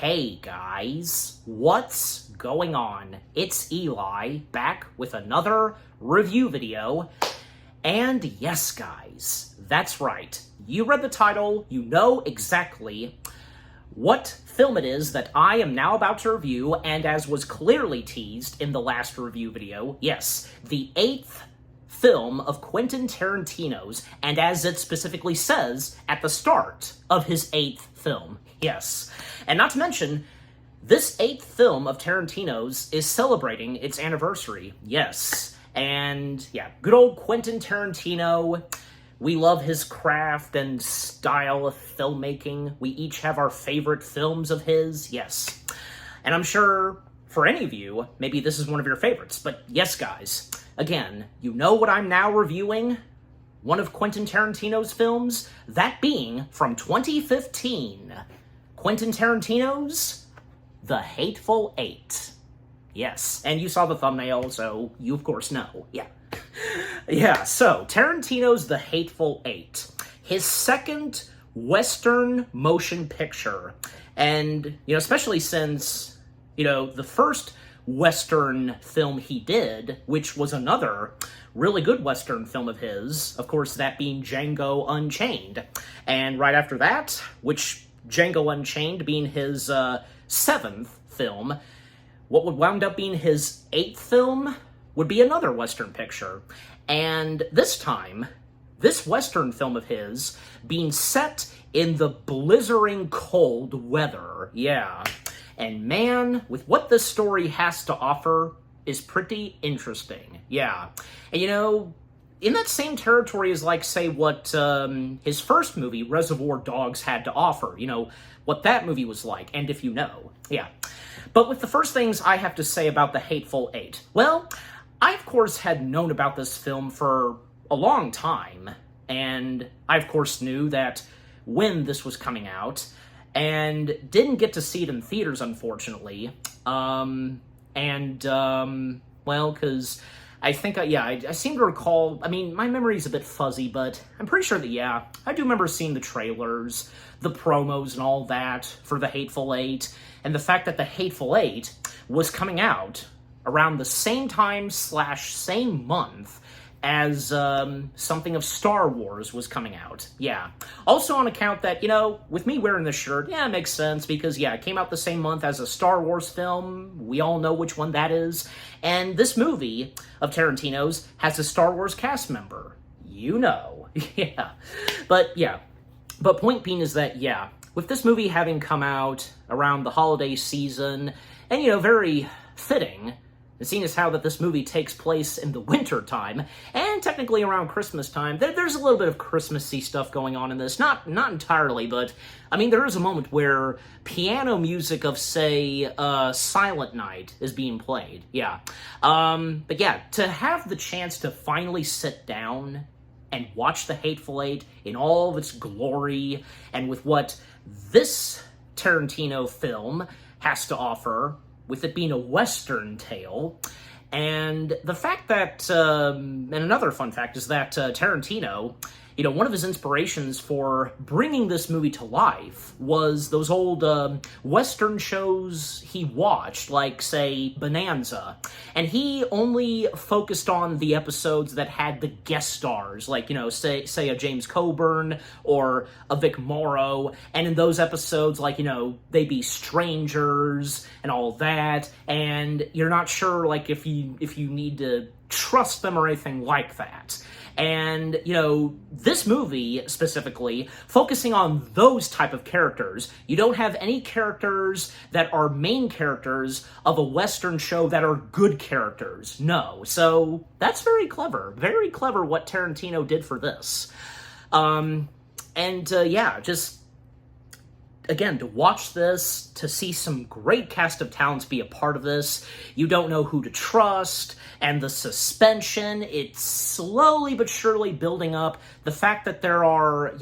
Hey guys, what's going on? It's Eli, back with another review video. And yes guys, that's right. You read the title, you know exactly what film it is that I am now about to review, and as was clearly teased in the last review video, yes, the 8th film of Quentin Tarantino's, and as it specifically says at the start of his 8th film. Yes. And not to mention, this 8th film of Tarantino's is celebrating its anniversary. Yes. And yeah, good old Quentin Tarantino. We love his craft and style of filmmaking. We each have our favorite films of his. Yes. And I'm sure for any of you, maybe this is one of your favorites. But yes, guys, again, you know what I'm now reviewing? One of Quentin Tarantino's films, that being from 2015. Quentin Tarantino's The Hateful Eight. Yes, and you saw the thumbnail, so you of course know. Yeah. Yeah, so Tarantino's The Hateful Eight. His second Western motion picture. And, especially since, the first Western film he did, which was another really good Western film of his, of course, that being Django Unchained. And right after that, which Django Unchained being his 7th film, what would wound up being his 8th film would be another Western picture. And this time, this Western film of his being set in the blizzarding cold weather. Yeah. And man, with what this story has to offer is pretty interesting. Yeah. And in that same territory as, like, say, what his first movie, Reservoir Dogs, had to offer. What that movie was like, and if you know. Yeah. But with the first things I have to say about The Hateful Eight, well, I, of course, had known about this film for a long time, and I, of course, knew that when this was coming out, and didn't get to see it in theaters, unfortunately, well, because I think, I seem to recall, my memory's a bit fuzzy, but I'm pretty sure that, I do remember seeing the trailers, the promos and all that for The Hateful Eight, and the fact that The Hateful Eight was coming out around the same time / same month as something of Star Wars was coming out. Yeah. Also on account that, with me wearing this shirt, it makes sense because, it came out the same month as a Star Wars film. We all know which one that is. And this movie of Tarantino's has a Star Wars cast member. Yeah. But point being is that, with this movie having come out around the holiday season, and, very fitting, seeing as how that this movie takes place in the winter time, and technically around Christmas time, there's a little bit of Christmassy stuff going on in this. Not entirely, but, there is a moment where piano music of, say, Silent Night is being played. Yeah. But yeah, to have the chance to finally sit down and watch The Hateful Eight in all of its glory, and with what this Tarantino film has to offer, with it being a Western tale. And the fact that, and another fun fact is that Tarantino, one of his inspirations for bringing this movie to life was those old Western shows he watched, like, say, Bonanza. And he only focused on the episodes that had the guest stars, like, say a James Coburn or a Vic Morrow. And in those episodes, like, they be strangers and all that. And you're not sure, like, if you need to trust them or anything like that. And, this movie, specifically, focusing on those type of characters, you don't have any characters that are main characters of a Western show that are good characters. No. So, that's very clever. Very clever what Tarantino did for this. Just, again, to watch this, to see some great cast of talents be a part of this, you don't know who to trust, and the suspension, it's slowly but surely building up. The fact that there are,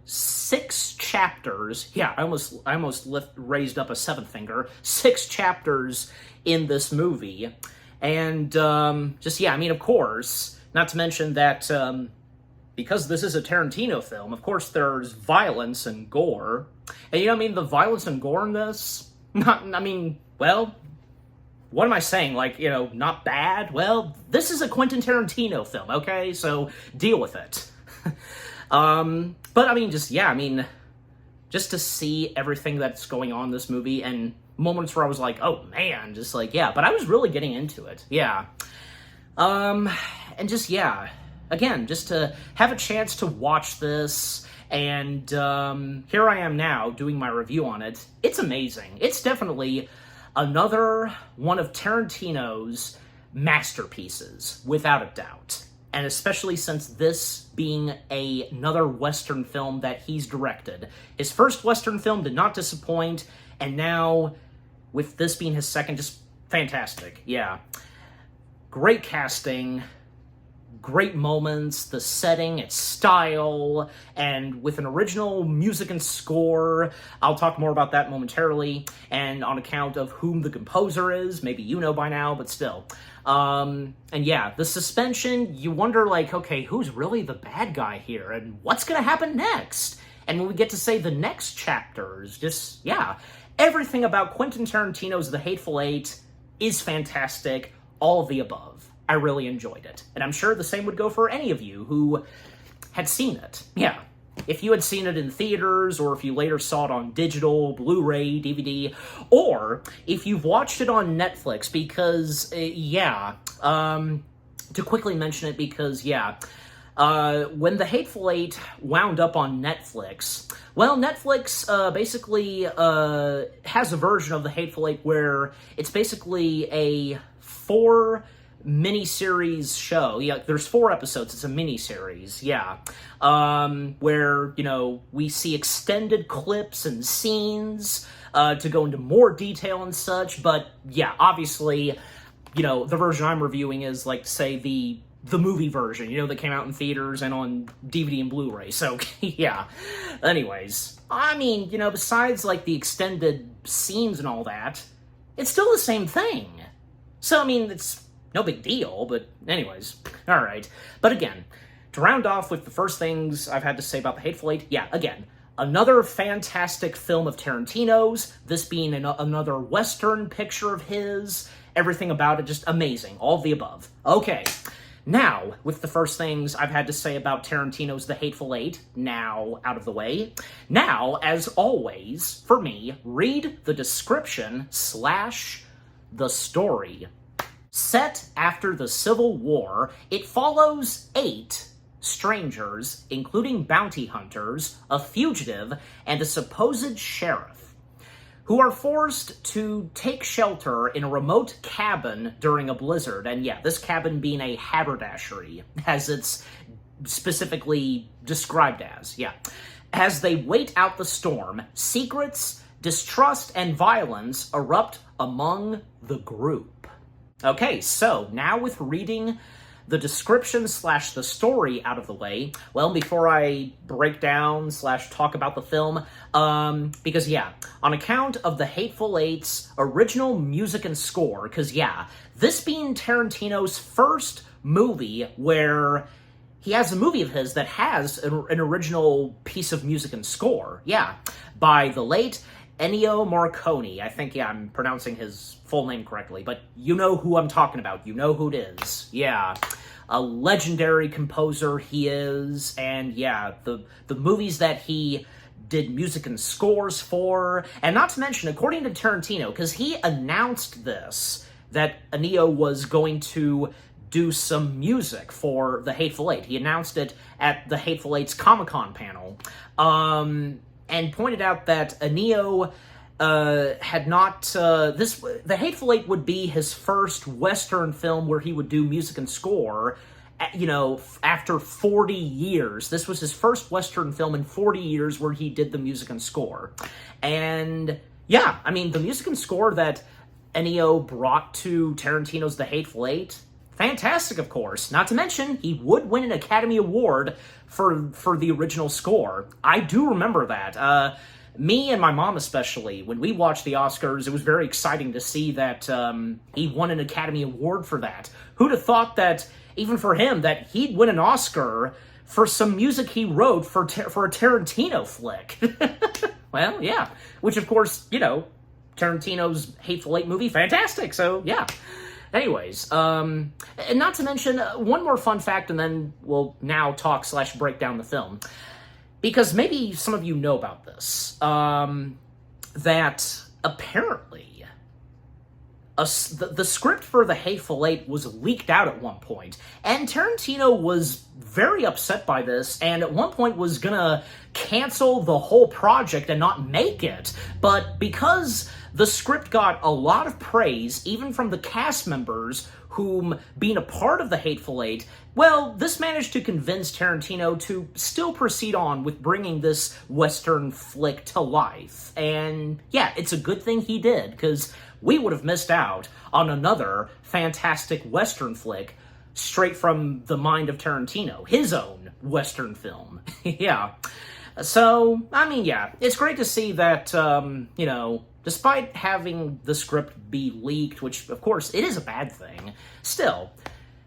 6 chapters, I almost raised up a 7th finger, 6 chapters in this movie, and, of course, not to mention that, because this is a Tarantino film, of course there's violence and gore. And you know what I mean? The violence and gore in this, well, what am I saying? Like, you know, not bad? Well, this is a Quentin Tarantino film, okay? So deal with it. But I mean, just to see everything that's going on in this movie, and moments where I was like, oh man, just like, yeah, but I was really getting into it, yeah. And just, yeah, again, just to have a chance to watch this, and here I am now doing my review on it. It's amazing. It's definitely another one of Tarantino's masterpieces, without a doubt. And especially since this being another Western film that he's directed. His first Western film did not disappoint, and now, with this being his second, just fantastic, yeah. Great casting, great moments, the setting, its style, and with an original music and score. I'll talk more about that momentarily, and on account of whom the composer is. Maybe you know by now, but still. And yeah, the suspension, you wonder, like, okay, who's really the bad guy here, and what's gonna happen next? And when we get to say the next chapters, just, yeah, everything about Quentin Tarantino's The Hateful Eight is fantastic, all of the above. I really enjoyed it, and I'm sure the same would go for any of you who had seen it. Yeah, if you had seen it in theaters, or if you later saw it on digital, Blu-ray, DVD, or if you've watched it on Netflix, because, yeah, to quickly mention it, because, yeah, when The Hateful Eight wound up on Netflix, well, Netflix basically has a version of The Hateful Eight where it's basically a 4 miniseries show. Yeah, there's 4 episodes. It's a miniseries, yeah. Where, you know, we see extended clips and scenes to go into more detail and such. But, yeah, obviously, you know, the version I'm reviewing is, like, say, the movie version, you know, that came out in theaters and on DVD and Blu-ray. So, yeah. Anyways, I mean, you know, besides, like, the extended scenes and all that, it's still the same thing. So, I mean, it's no big deal, but anyways, alright. But again, to round off with the first things I've had to say about The Hateful Eight, yeah, again, another fantastic film of Tarantino's, this being another Western picture of his, everything about it just amazing, all of the above. Okay, now, with the first things I've had to say about Tarantino's The Hateful Eight, now out of the way, now, as always, for me, read the description / the story. Set after the Civil War, it follows 8 strangers, including bounty hunters, a fugitive, and a supposed sheriff, who are forced to take shelter in a remote cabin during a blizzard. And yeah, this cabin being a haberdashery, as it's specifically described as, yeah. As they wait out the storm, secrets, distrust, and violence erupt among the group. Okay, so now with reading the description / the story out of the way, well, before I break down / talk about the film, because, yeah, on account of The Hateful Eight's original music and score, because, yeah, this being Tarantino's first movie where he has a movie of his that has an original piece of music and score, yeah, by the late Ennio Morricone. I think, yeah, I'm pronouncing his full name correctly, but you know who I'm talking about. You know who it is. Yeah. A legendary composer he is, and yeah, the movies that he did music and scores for, and not to mention, according to Tarantino, because he announced this, that Ennio was going to do some music for The Hateful Eight. He announced it at The Hateful Eight's Comic-Con panel, and pointed out that Ennio had not, The Hateful Eight would be his first Western film where he would do music and score, you know, after 40 years. This was his first Western film in 40 years where he did the music and score. And, yeah, I mean, the music and score that Ennio brought to Tarantino's The Hateful Eight, fantastic, of course. Not to mention, he would win an Academy Award for the original score. I do remember that. Me and my mom especially, when we watched the Oscars, it was very exciting to see that he won an Academy Award for that. Who'd have thought that, even for him, that he'd win an Oscar for some music he wrote for a Tarantino flick. Well, yeah. Which, of course, you know, Tarantino's Hateful Eight movie, fantastic, so, yeah. Anyways, and not to mention, one more fun fact, and then we'll now talk/break down the film. Because maybe some of you know about this, that apparently the script for The Hateful Eight was leaked out at one point, and Tarantino was very upset by this, and at one point was gonna cancel the whole project and not make it, but because the script got a lot of praise, even from the cast members whom being a part of The Hateful Eight, well, this managed to convince Tarantino to still proceed on with bringing this Western flick to life. And yeah, it's a good thing he did, because we would have missed out on another fantastic Western flick straight from the mind of Tarantino, his own Western film. Yeah. So, I mean, yeah, it's great to see that, you know, despite having the script be leaked, which, of course, it is a bad thing, still,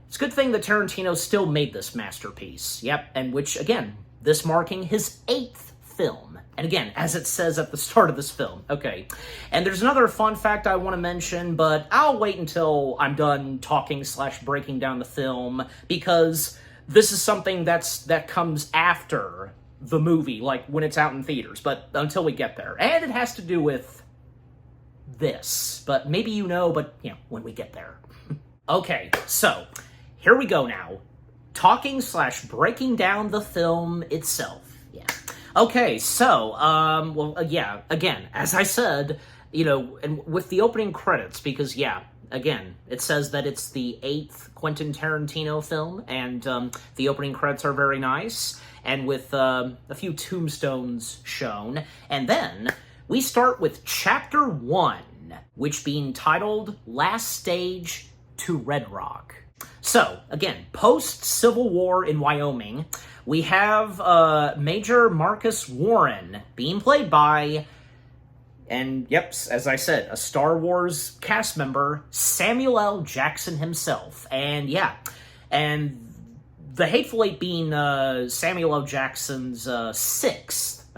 it's a good thing that Tarantino still made this masterpiece. Yep, and which, again, this marking his 8th film. And again, as it says at the start of this film. Okay, and there's another fun fact I want to mention, but I'll wait until I'm done talking/breaking down the film, because this is something that comes after the movie, like when it's out in theaters, but until we get there. And it has to do with this, but maybe you know, but, you know, when we get there. Okay, so, here we go now. Talking/breaking down the film itself. Yeah. Okay, so, well, yeah, again, as I said, you know, and with the opening credits, because, yeah, again, it says that it's the 8th Quentin Tarantino film, and the opening credits are very nice, and with a few tombstones shown, and then we start with Chapter 1, which being titled Last Stage to Red Rock. So, again, post-Civil War in Wyoming, we have Major Marcus Warren being played by, and yep, as I said, a Star Wars cast member, Samuel L. Jackson himself. And yeah, and The Hateful Eight being Samuel L. Jackson's sixth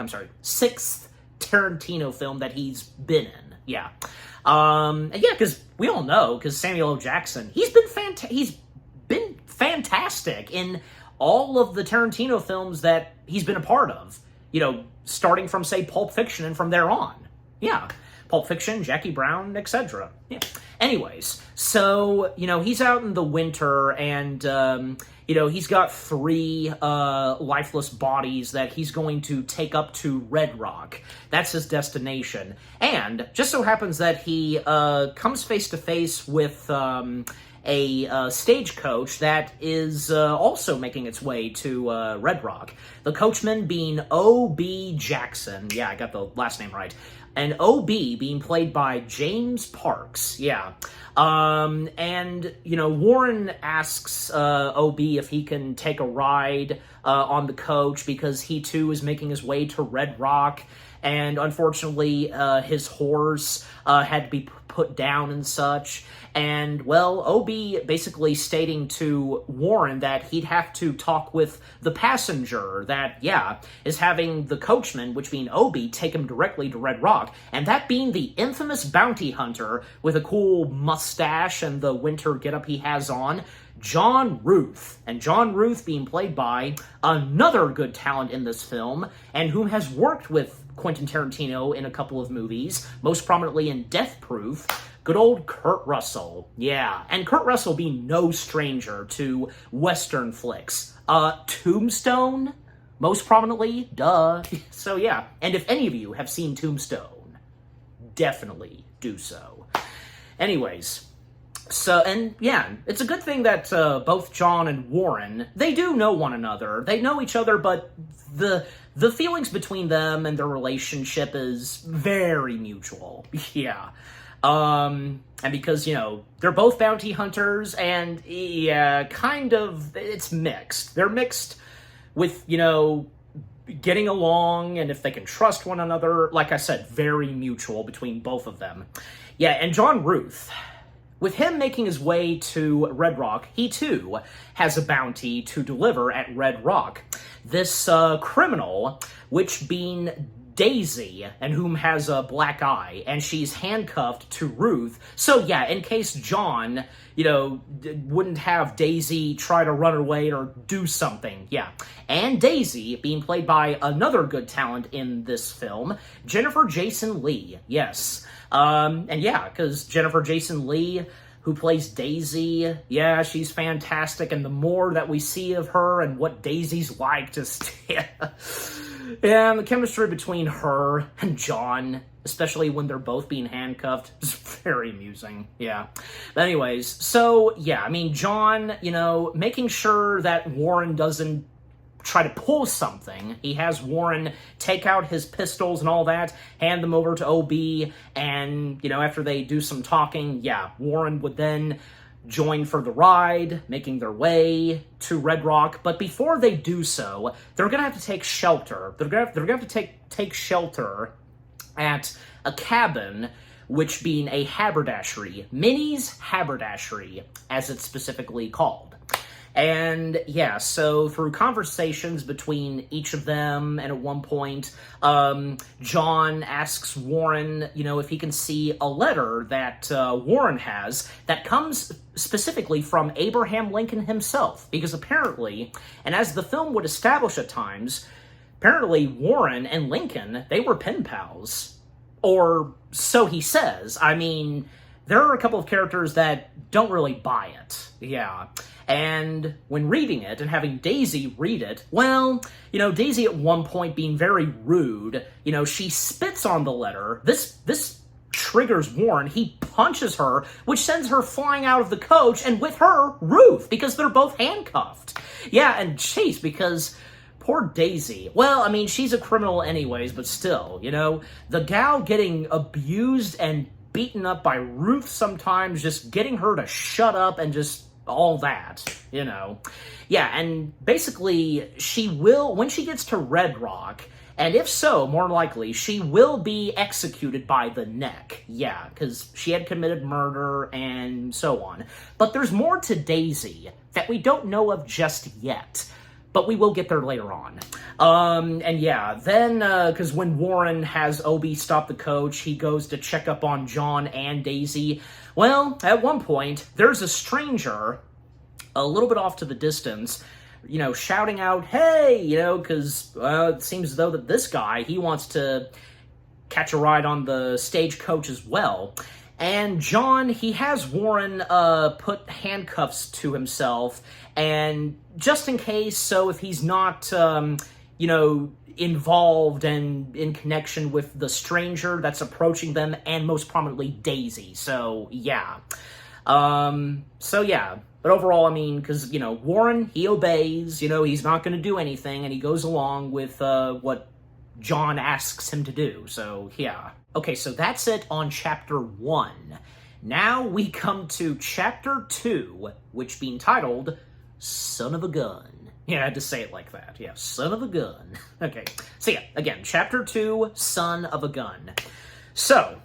Tarantino film that he's been in. Yeah. And yeah, because we all know, because Samuel L. Jackson, he's been fantastic in all of the Tarantino films that he's been a part of. You know, starting from, say, Pulp Fiction and from there on. Yeah. Pulp Fiction, Jackie Brown, etc. Yeah. Anyways, so, you know, he's out in the winter, and, you know, he's got 3 lifeless bodies that he's going to take up to Red Rock. That's his destination. And just so happens that he comes face to face with a stagecoach that is also making its way to Red Rock. The coachman being O.B. Jackson. Yeah, I got the last name right. And O.B. being played by James Parks. Yeah. And, you know, Warren asks O.B. if he can take a ride on the coach, because he, too, is making his way to Red Rock. And unfortunately, his horse had to be put down and such. And, well, O.B. basically stating to Warren that he'd have to talk with the passenger that, yeah, is having the coachman, which being O.B., take him directly to Red Rock. And that being the infamous bounty hunter with a cool mustache and the winter getup he has on, John Ruth. And John Ruth being played by another good talent in this film, and who has worked with Quentin Tarantino in a couple of movies, most prominently in Death Proof, good old Kurt Russell. Yeah, and Kurt Russell being no stranger to Western flicks. Tombstone, most prominently, duh. So yeah, and if any of you have seen Tombstone, definitely do so. Anyways, so, and yeah, it's a good thing that both John and Warren, they do know one another. They know each other, but the feelings between them and their relationship is very mutual. Yeah. And because, you know, they're both bounty hunters, and, yeah, kind of, it's mixed. They're mixed with, you know, getting along, and if they can trust one another. Like I said, very mutual between both of them. Yeah, and John Ruth, with him making his way to Red Rock, he too has a bounty to deliver at Red Rock. This criminal, which being Daisy, and whom has a black eye, and she's handcuffed to Ruth. So yeah, in case John, wouldn't have Daisy try to run away or do something, yeah. And Daisy, being played by another good talent in this film, Jennifer Jason Leigh, yes. And yeah, because Jennifer Jason Leigh, who plays Daisy, yeah, she's fantastic, and the more that we see of her and what Daisy's like, just, yeah. Yeah, and the chemistry between her and John, especially when they're both being handcuffed, is very amusing, yeah. But anyways, so, yeah, I mean, John, making sure that Warren doesn't try to pull something. He has Warren take out his pistols and all that, hand them over to OB, and, after they do some talking, yeah, Warren would then join for the ride, making their way to Red Rock. But before they do so, they're gonna have to take shelter. They're gonna have to take shelter at a cabin, which being a haberdashery, Minnie's Haberdashery, as it's specifically called. And yeah, so through conversations between each of them, and at one point, John asks Warren, if he can see a letter that Warren has that comes specifically from Abraham Lincoln himself. Because apparently, and as the film would establish at times, apparently Warren and Lincoln, they were pen pals. Or so he says. I mean, there are a couple of characters that don't really buy it. Yeah. And when reading it and having Daisy read it, well, Daisy at one point being very rude, she spits on the letter. This triggers Warren. He punches her, which sends her flying out of the coach, and with her, Ruth, because they're both handcuffed. Yeah, and Chase, because poor Daisy. Well, I mean, she's a criminal anyways, but still, the gal getting abused and beaten up by Ruth sometimes, just getting her to shut up and just all that, Yeah, and basically, she will, when she gets to Red Rock, and if so, more likely, she will be executed by the neck. Yeah, because she had committed murder and so on. But there's more to Daisy that we don't know of just yet. But we will get there later on. And yeah, then, because when Warren has Obi stop the coach, he goes to check up on John and Daisy. Well, at one point, there's a stranger, a little bit off to the distance, shouting out, hey, because it seems as though that this guy, he wants to catch a ride on the stagecoach as well. And John, he has Warren put handcuffs to himself, and just in case, so if he's not, involved and in connection with the stranger that's approaching them, and most prominently Daisy. So, yeah. But overall, I mean, because, Warren, he obeys, he's not going to do anything, and he goes along with what John asks him to do. So, yeah. Okay, so that's it on Chapter 1. Now we come to Chapter 2, which being titled, Son of a Gun. Yeah, I had to say it like that. Yeah, Son of a Gun. Okay, so yeah, again, Chapter 2, Son of a Gun. So,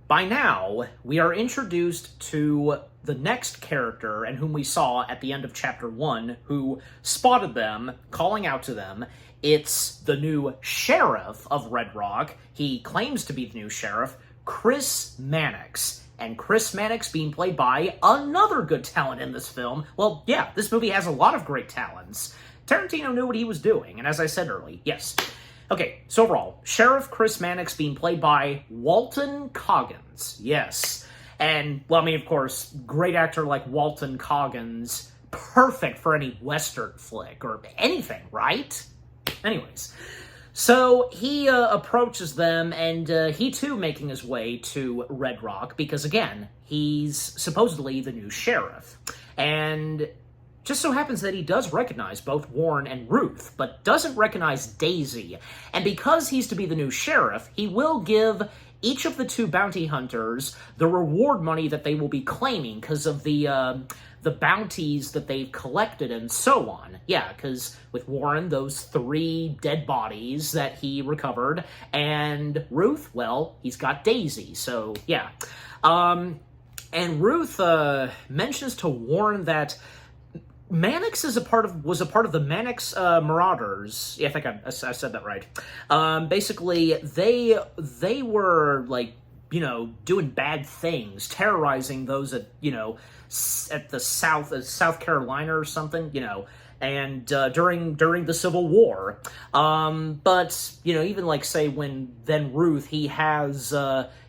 by now, we are introduced to the next character, and whom we saw at the end of Chapter 1, who spotted them, calling out to them. It's the new sheriff of Red Rock. He claims to be the new sheriff, Chris Mannix. And Chris Mannix being played by another good talent in this film. Well, yeah, this movie has a lot of great talents. Tarantino knew what he was doing, and as I said earlier, yes. Okay, so overall, Sheriff Chris Mannix being played by Walton Goggins. Yes. And, well, I mean, of course, great actor like Walton Goggins, perfect for any Western flick or anything, right? Anyways, so he approaches them, and he too making his way to Red Rock, because again, he's supposedly the new sheriff. And just so happens that he does recognize both Warren and Ruth, but doesn't recognize Daisy. And because he's to be the new sheriff, he will give each of the two bounty hunters the reward money that they will be claiming because of the bounties that they've collected and so on. Yeah, because with Warren, those 3 dead bodies that he recovered, and Ruth, well, he's got Daisy, so yeah. And Ruth mentions to Warren that Mannix was a part of the Mannix Marauders. Yeah, I think I said that right. Basically, they were like, doing bad things, terrorizing those at at the South Carolina or something, and during the Civil War. But even like say when then Ruth he has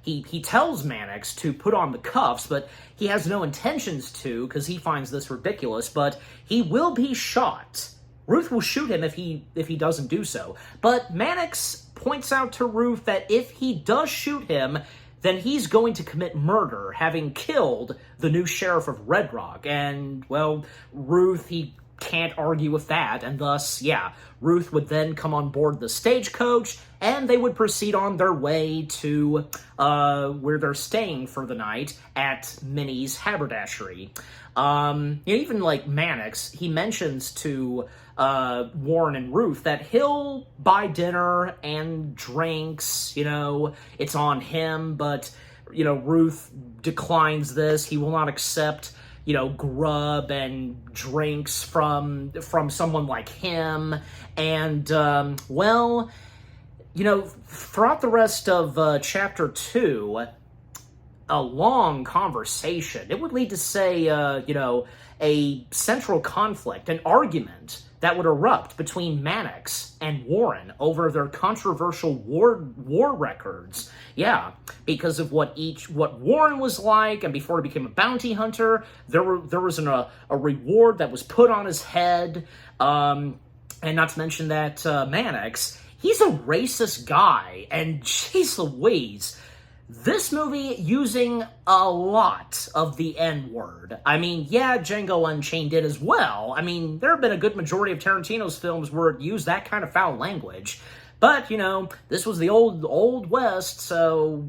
he tells Mannix to put on the cuffs, but he has no intentions to because he finds this ridiculous. But he will be shot. Ruth will shoot him if he doesn't do so. But Mannix points out to Ruth that if he does shoot him, then he's going to commit murder, having killed the new sheriff of Red Rock. And, well, Ruth, he can't argue with that, and thus, Ruth would then come on board the stagecoach, and they would proceed on their way to where they're staying for the night at Minnie's haberdashery. Even like Mannix, he mentions to Warren and Ruth that he'll buy dinner and drinks, it's on him, but, Ruth declines this. He will not accept, grub and drinks from someone like him. And, throughout the rest of Chapter 2, a long conversation, it would lead to, say, a central conflict, an argument that would erupt between Mannix and Warren over their controversial war records. Yeah, because of what Warren was like, and before he became a bounty hunter, there was a reward that was put on his head, and not to mention that Mannix, he's a racist guy, and jeez Louise, this movie using a lot of the N-word. I mean, Django Unchained did as well. I mean, there have been a good majority of Tarantino's films where it used that kind of foul language. But, this was the old West, so,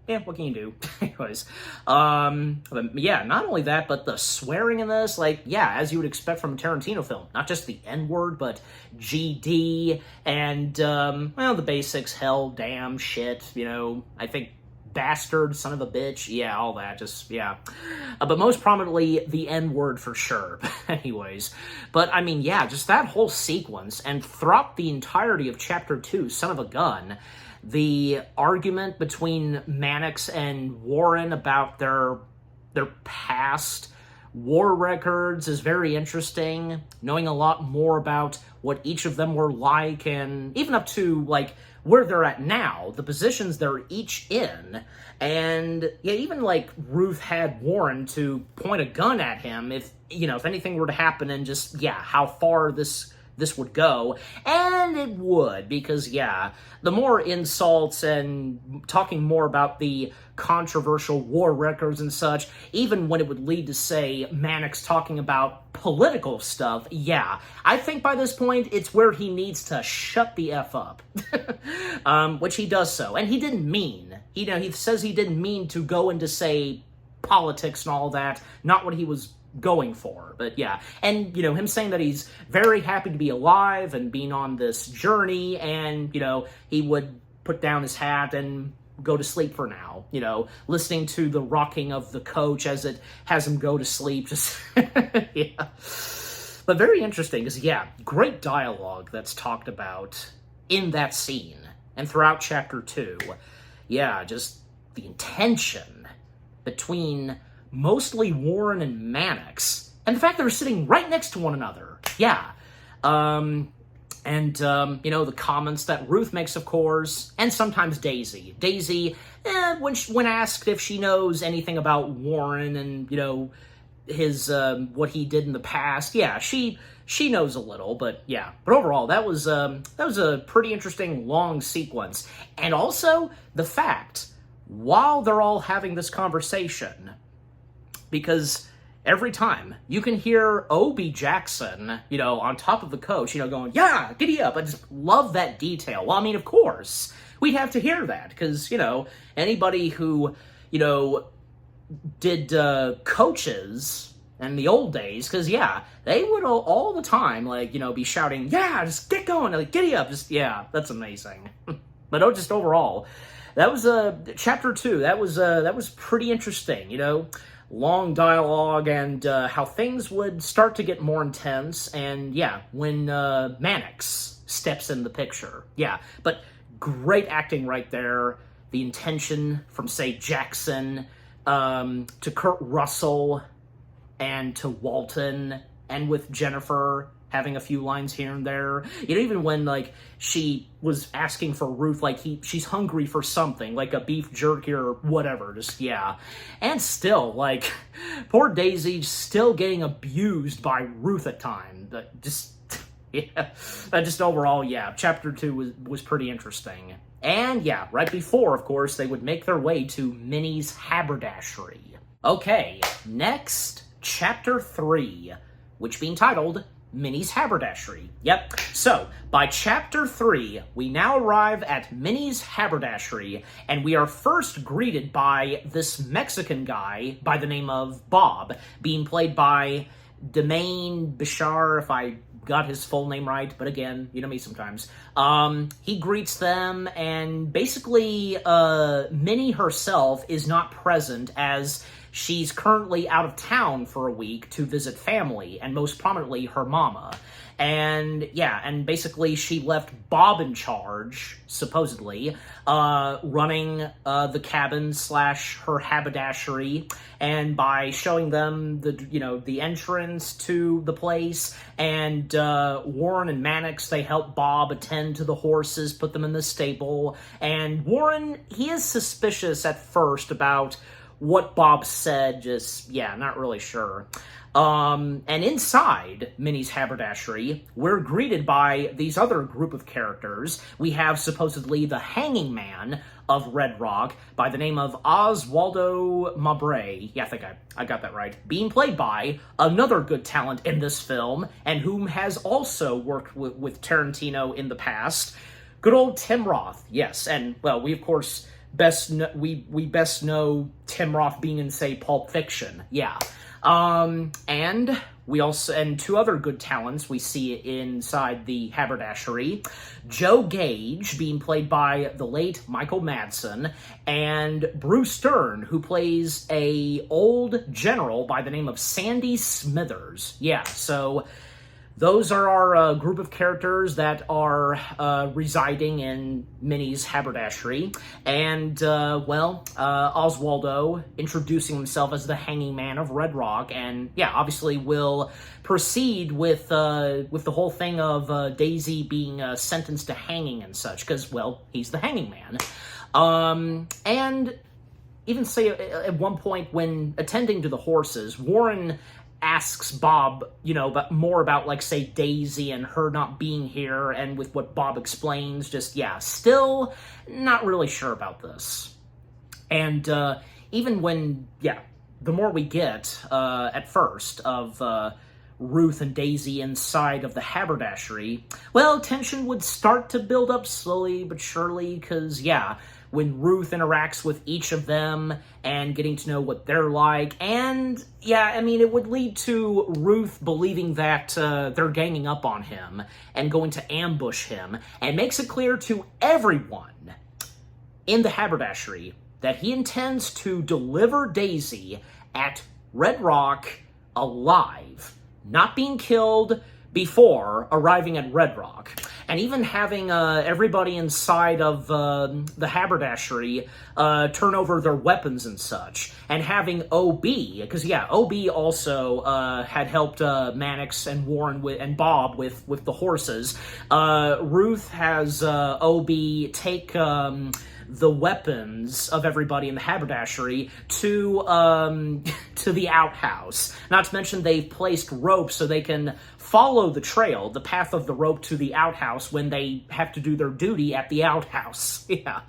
what can you do? Anyways, not only that, but the swearing in this, as you would expect from a Tarantino film. Not just the N-word, but GD, and, the basics, hell, damn, shit, I think bastard, son of a bitch, all that, but most prominently, the N-word for sure, anyways, but, just that whole sequence, and throughout the entirety of Chapter 2, Son of a Gun, the argument between Mannix and Warren about their past war records is very interesting, knowing a lot more about what each of them were like, and even up to, where they're at now, the positions they're each in, and even Ruth had Warren to point a gun at him if anything were to happen, and just how far this would go, and it would, because the more insults and talking more about the controversial war records and such, even when it would lead to, say, Mannix talking about political stuff, I think by this point, it's where he needs to shut the F up. Which he does so. And he didn't mean, he says he didn't mean to go into, say, politics and all that, not what he was going for, but and him saying that he's very happy to be alive and being on this journey, and he would put down his hat and go to sleep for now, listening to the rocking of the coach as it has him go to sleep, just but very interesting, because great dialogue that's talked about in that scene and throughout Chapter 2. Just the intention between mostly Warren and Mannix, and the fact that they're sitting right next to one another. The comments that Ruth makes, of course, and sometimes Daisy. Daisy, when asked if she knows anything about Warren and, his, what he did in the past, she knows a little, but overall, that was a pretty interesting long sequence. And also, the fact, while they're all having this conversation, because every time you can hear Obie Jackson, on top of the coach, going, giddy up. I just love that detail. Well, of course, we'd have to hear that, because, anybody who, did coaches in the old days, because, they would all the time, be shouting, just get going, giddy up, just, that's amazing. But overall, that was Chapter 2. That was pretty interesting, long dialogue and how things would start to get more intense. And yeah, when Mannix steps in the picture. Yeah, but great acting right there. The intention from, say, Jackson to Kurt Russell and to Walton, and with Jennifer having a few lines here and there. You know, even when, like, she was asking for Ruth, like, she's hungry for something, like a beef jerky or whatever, just, yeah. And still, like, poor Daisy still getting abused by Ruth at times. Just, yeah, just overall, yeah, Chapter 2 was pretty interesting. And, yeah, right before, of course, they would make their way to Minnie's haberdashery. Okay, next, Chapter 3, which being titled Minnie's Haberdashery. Yep. So, by Chapter 3, we now arrive at Minnie's Haberdashery, and we are first greeted by this Mexican guy by the name of Bob, being played by Demain Bishar, if I got his full name right, but again, you know me sometimes. He greets them, and basically, Minnie herself is not present, as she's currently out of town for a week to visit family, and most prominently, her mama. And, yeah, and basically she left Bob in charge, supposedly, running the cabin / her haberdashery, and by showing them the entrance to the place, and Warren and Mannix, they help Bob attend to the horses, put them in the stable, and Warren, he is suspicious at first about what Bob said, just, yeah, not really sure. And inside Minnie's haberdashery, we're greeted by these other group of characters. We have supposedly the hanging man of Red Rock by the name of Oswaldo Mabray. Yeah, I think I got that right. Being played by another good talent in this film, and whom has also worked with Tarantino in the past. Good old Tim Roth, yes. And, well, we, of course, we best know Tim Roth being in, say, Pulp Fiction. Yeah. And we also, and two other good talents we see inside the haberdashery. Joe Gage, being played by the late Michael Madsen, and Bruce Stern, who plays a old general by the name of Sandy Smithers. Yeah, so those are our group of characters that are residing in Minnie's haberdashery. And, Oswaldo introducing himself as the hanging man of Red Rock. And, yeah, obviously will proceed with the whole thing of Daisy being sentenced to hanging and such. Because, well, he's the hanging man. And even say at one point when attending to the horses, Warren asks Bob, but more about, like, say, Daisy and her not being here, and with what Bob explains, just, yeah, still not really sure about this. And even when, yeah, the more we get, at first, of Ruth and Daisy inside of the haberdashery, well, tension would start to build up slowly but surely, because, yeah, when Ruth interacts with each of them and getting to know what they're like. And, yeah, I mean, it would lead to Ruth believing that they're ganging up on him and going to ambush him, and makes it clear to everyone in the haberdashery that he intends to deliver Daisy at Red Rock alive, not being killed before arriving at Red Rock. And even having everybody inside of the haberdashery turn over their weapons and such. And having O.B., because, yeah, O.B. also had helped Mannix and Warren and Bob with the horses. Ruth has O.B. take the weapons of everybody in the haberdashery to the outhouse. Not to mention they've placed ropes so they can follow the trail, the path of the rope to the outhouse when they have to do their duty at the outhouse. Yeah.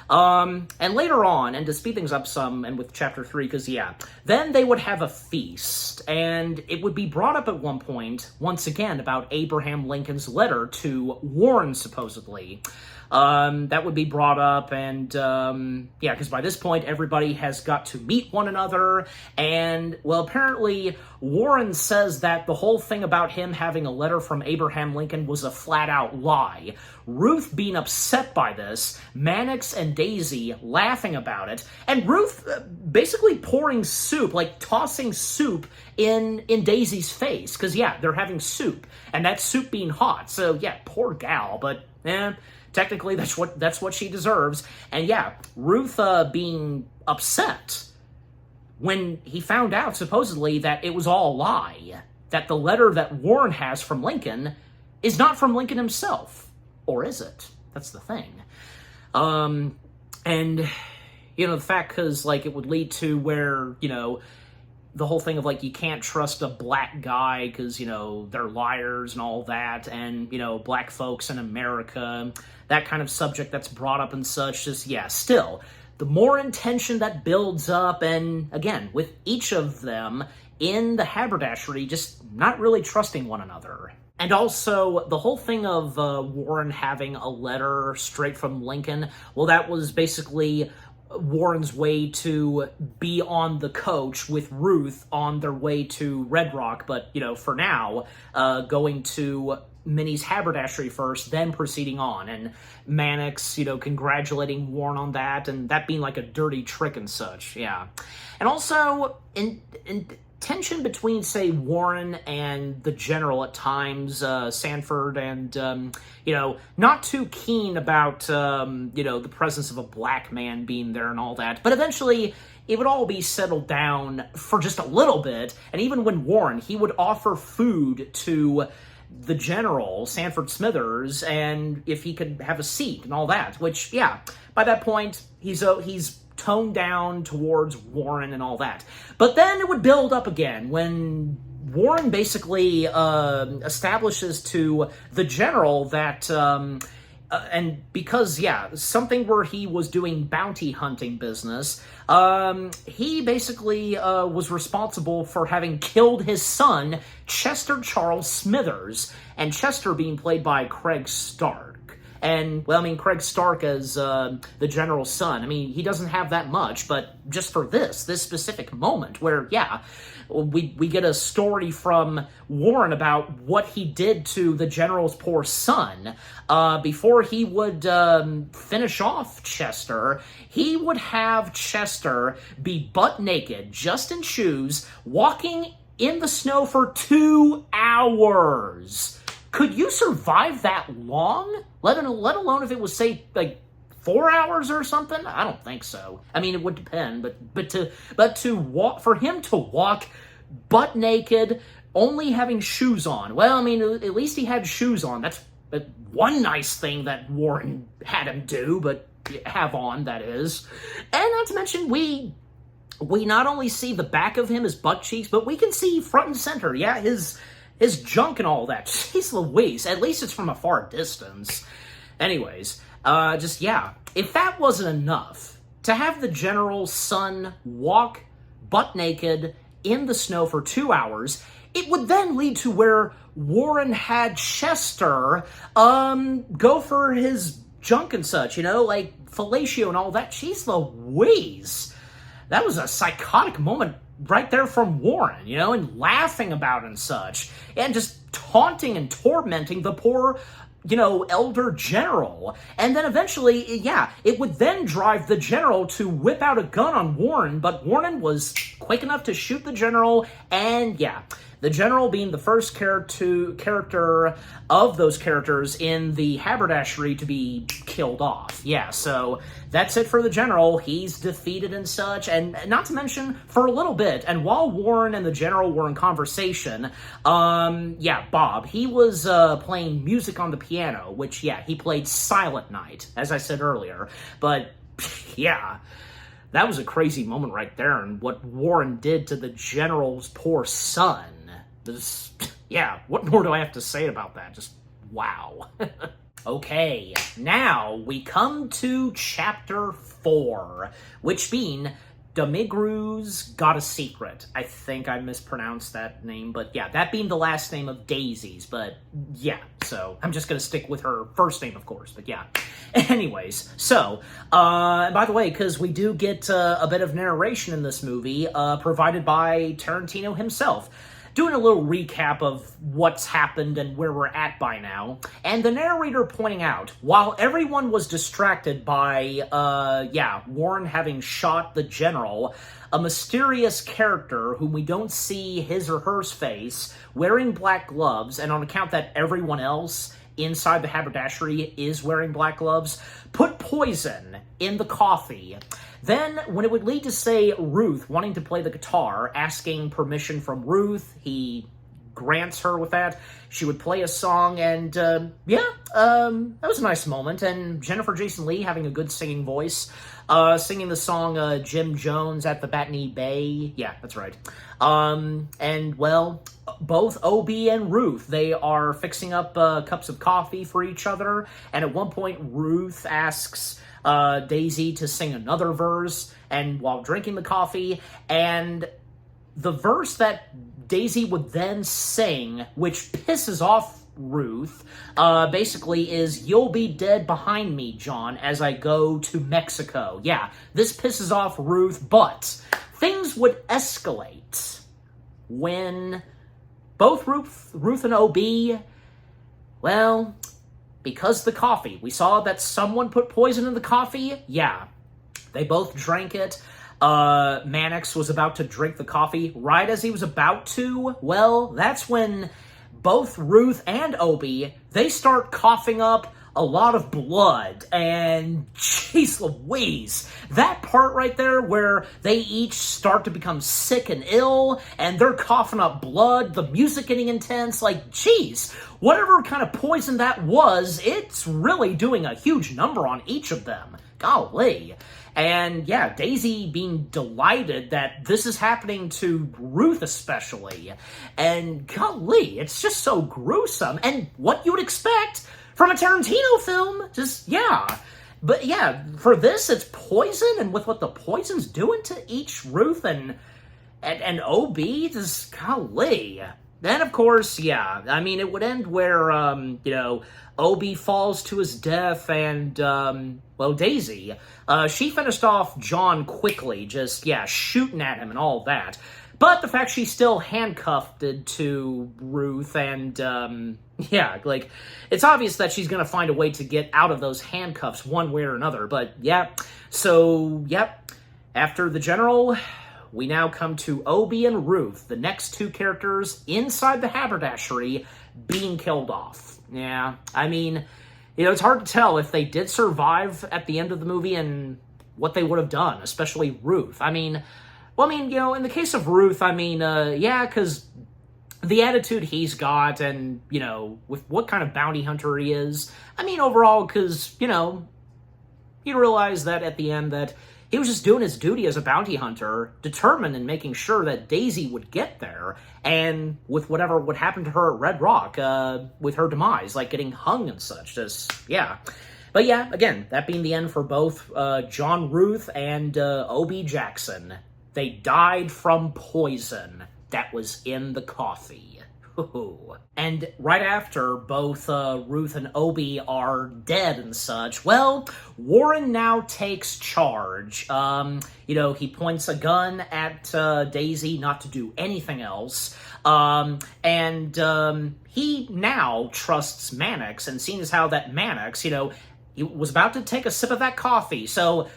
And later on, and to speed things up some, and with Chapter 3, because, yeah, then they would have a feast, and it would be brought up at one point, once again, about Abraham Lincoln's letter to Warren, supposedly. that would be brought up, and yeah, because by this point everybody has got to meet one another, and well, apparently Warren says that the whole thing about him having a letter from Abraham Lincoln was a flat-out lie. Ruth being upset by this, Mannix and Daisy laughing about it, and Ruth basically pouring soup, like tossing soup in Daisy's face, because yeah, they're having soup, and that soup being hot, so yeah, poor gal, but technically that's what she deserves. And yeah, Ruth being upset when he found out supposedly that it was all a lie, that the letter that Warren has from Lincoln is not from Lincoln himself. Or is it? That's the thing. And, you know, the fact, because, like, it would lead to where, you know, the whole thing of, like, you can't trust a black guy because, you know, they're liars and all that, and, you know, black folks in America, that kind of subject that's brought up and such, just, yeah, still, the more intention that builds up, and, again, with each of them in the haberdashery, just not really trusting one another. And also, the whole thing of Warren having a letter straight from Lincoln, well, that was basically Warren's way to be on the coach with Ruth on their way to Red Rock, but, you know, for now, going to Minnie's haberdashery first, then proceeding on, and Mannix, you know, congratulating Warren on that, and that being like a dirty trick and such, yeah. And also, in tension between, say, Warren and the general at times, Sanford, and, you know, not too keen about, you know, the presence of a black man being there and all that. But eventually, it would all be settled down for just a little bit. And even when Warren, he would offer food to the general, Sanford Smithers, and if he could have a seat and all that, which, yeah, by that point, he's toned down towards Warren and all that. But then it would build up again when Warren basically establishes to the general that, and because, yeah, something where he was doing bounty hunting business, he basically was responsible for having killed his son, Chester Charles Smithers, and Chester being played by Craig Stark. And, well, I mean, Craig Stark as the general's son, I mean, he doesn't have that much, but just for this specific moment where, yeah, we get a story from Warren about what he did to the general's poor son. Before he would finish off Chester, he would have Chester be butt naked, just in shoes, walking in the snow for 2 hours. Could you survive that long? Let alone if it was, say, like 4 hours or something? I don't think so. I mean, it would depend, but to walk, for him to walk butt naked, only having shoes on. Well, I mean, at least he had shoes on. That's one nice thing that Warren had him do, but have on, that is. And not to mention, we not only see the back of him, his butt cheeks, but we can see front and center, yeah, his junk and all that. Jeez Louise. At least it's from a far distance. Anyways, just, yeah. If that wasn't enough, to have the general's son walk butt naked in the snow for 2 hours, it would then lead to where Warren had Chester go for his junk and such, you know, like fellatio and all that. Jeez Louise. That was a psychotic moment right there from Warren, you know, and laughing about and such, and just taunting and tormenting the poor, you know, elder general. And then eventually, yeah, it would then drive the general to whip out a gun on Warren, but Warren was quick enough to shoot the general, and yeah, the general being the first character of those characters in the haberdashery to be killed off. Yeah, so that's it for the general. He's defeated and such, and not to mention, for a little bit, and while Warren and the general were in conversation, yeah, Bob, he was playing music on the piano, which, yeah, he played Silent Night, as I said earlier, but, yeah, that was a crazy moment right there, and what Warren did to the general's poor son. Yeah, what more do I have to say about that? Just, wow. Okay, now we come to Chapter 4, which being Demigru's Got a Secret. I think I mispronounced that name, but yeah, that being the last name of Daisy's, but yeah, so I'm just gonna stick with her first name, of course, but yeah. Anyways, so, by the way, because we do get a bit of narration in this movie, provided by Tarantino himself, doing a little recap of what's happened and where we're at by now, and the narrator pointing out, while everyone was distracted by, Warren having shot the general, a mysterious character whom we don't see his or her face, wearing black gloves, and on account that everyone else inside the haberdashery is wearing black gloves, put poison in the coffee. Then, when it would lead to, say, Ruth wanting to play the guitar, asking permission from Ruth, he grants her with that. She would play a song, and, that was a nice moment. And Jennifer Jason Leigh having a good singing voice, singing the song, Jim Jones at the Batney Bay. Yeah, that's right. And, well, both Obie and Ruth, they are fixing up, cups of coffee for each other, and at one point, Ruth asks Daisy to sing another verse, and while drinking the coffee, and the verse that Daisy would then sing, which pisses off Ruth, basically is, "You'll be dead behind me, John, as I go to Mexico." Yeah, this pisses off Ruth, but things would escalate when both Ruth and OB, well, because the coffee. We saw that someone put poison in the coffee. Yeah, they both drank it. Mannix was about to drink the coffee. Right as he was about to, well, that's when both Ruth and Obie, they start coughing up a lot of blood, and jeez Louise, that part right there where they each start to become sick and ill, and they're coughing up blood, the music getting intense, like, jeez, whatever kind of poison that was, it's really doing a huge number on each of them. Golly. And yeah, Daisy being delighted that this is happening to Ruth especially. And golly, it's just so gruesome. And what you would expect from a Tarantino film, just, yeah. But yeah, for this, it's poison, and with what the poison's doing to each Ruth and OB, just, golly. Then, of course, yeah, I mean, it would end where, OB falls to his death, and, Daisy, she finished off John quickly, just, yeah, shooting at him and all that. But the fact she's still handcuffed to Ruth, and, it's obvious that she's gonna find a way to get out of those handcuffs one way or another, but, yeah. So, yep, after the general, we now come to Obie and Ruth, the next two characters inside the haberdashery, being killed off. Yeah, I mean, it's hard to tell if they did survive at the end of the movie and what they would have done, especially Ruth. I mean, in the case of Ruth, because the attitude he's got and, with what kind of bounty hunter he is, overall, because, you realize that at the end that he was just doing his duty as a bounty hunter, determined in making sure that Daisy would get there, and with whatever would happen to her at Red Rock, with her demise, like getting hung and such, just, yeah. But yeah, again, that being the end for both John Ruth and Obie Jackson. They died from poison that was in the coffee. And right after both Ruth and Obie are dead and such, well, Warren now takes charge. He points a gun at Daisy not to do anything else. He now trusts Mannix, and seeing as how that Mannix, he was about to take a sip of that coffee, so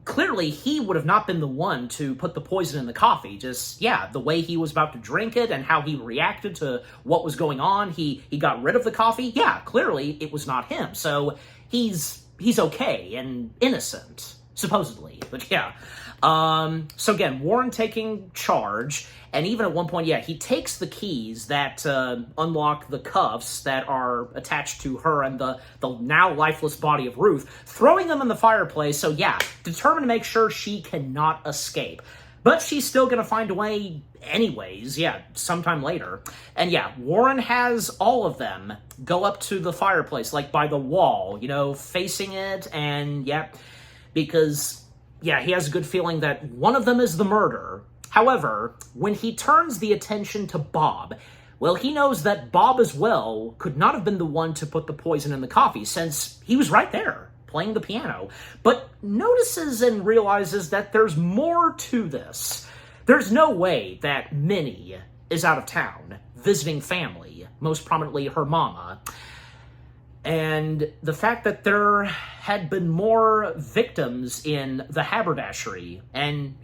clearly he would have not been the one to put the poison in the coffee. Just, yeah, the way he was about to drink it and how he reacted to what was going on, he got rid of the coffee. Yeah, clearly it was not him. So he's okay and innocent, supposedly. But yeah. So again, Warren taking charge, and even at one point, yeah, he takes the keys that unlock the cuffs that are attached to her and the now lifeless body of Ruth, throwing them in the fireplace, so yeah, determined to make sure she cannot escape. But she's still gonna find a way anyways, yeah, sometime later. And yeah, Warren has all of them go up to the fireplace, like by the wall, facing it, and yeah, because yeah, he has a good feeling that one of them is the murderer. However, when he turns the attention to Bob, well, he knows that Bob as well could not have been the one to put the poison in the coffee, since he was right there, playing the piano, but notices and realizes that there's more to this. There's no way that Minnie is out of town, visiting family, most prominently her mama. And the fact that there had been more victims in the haberdashery, and,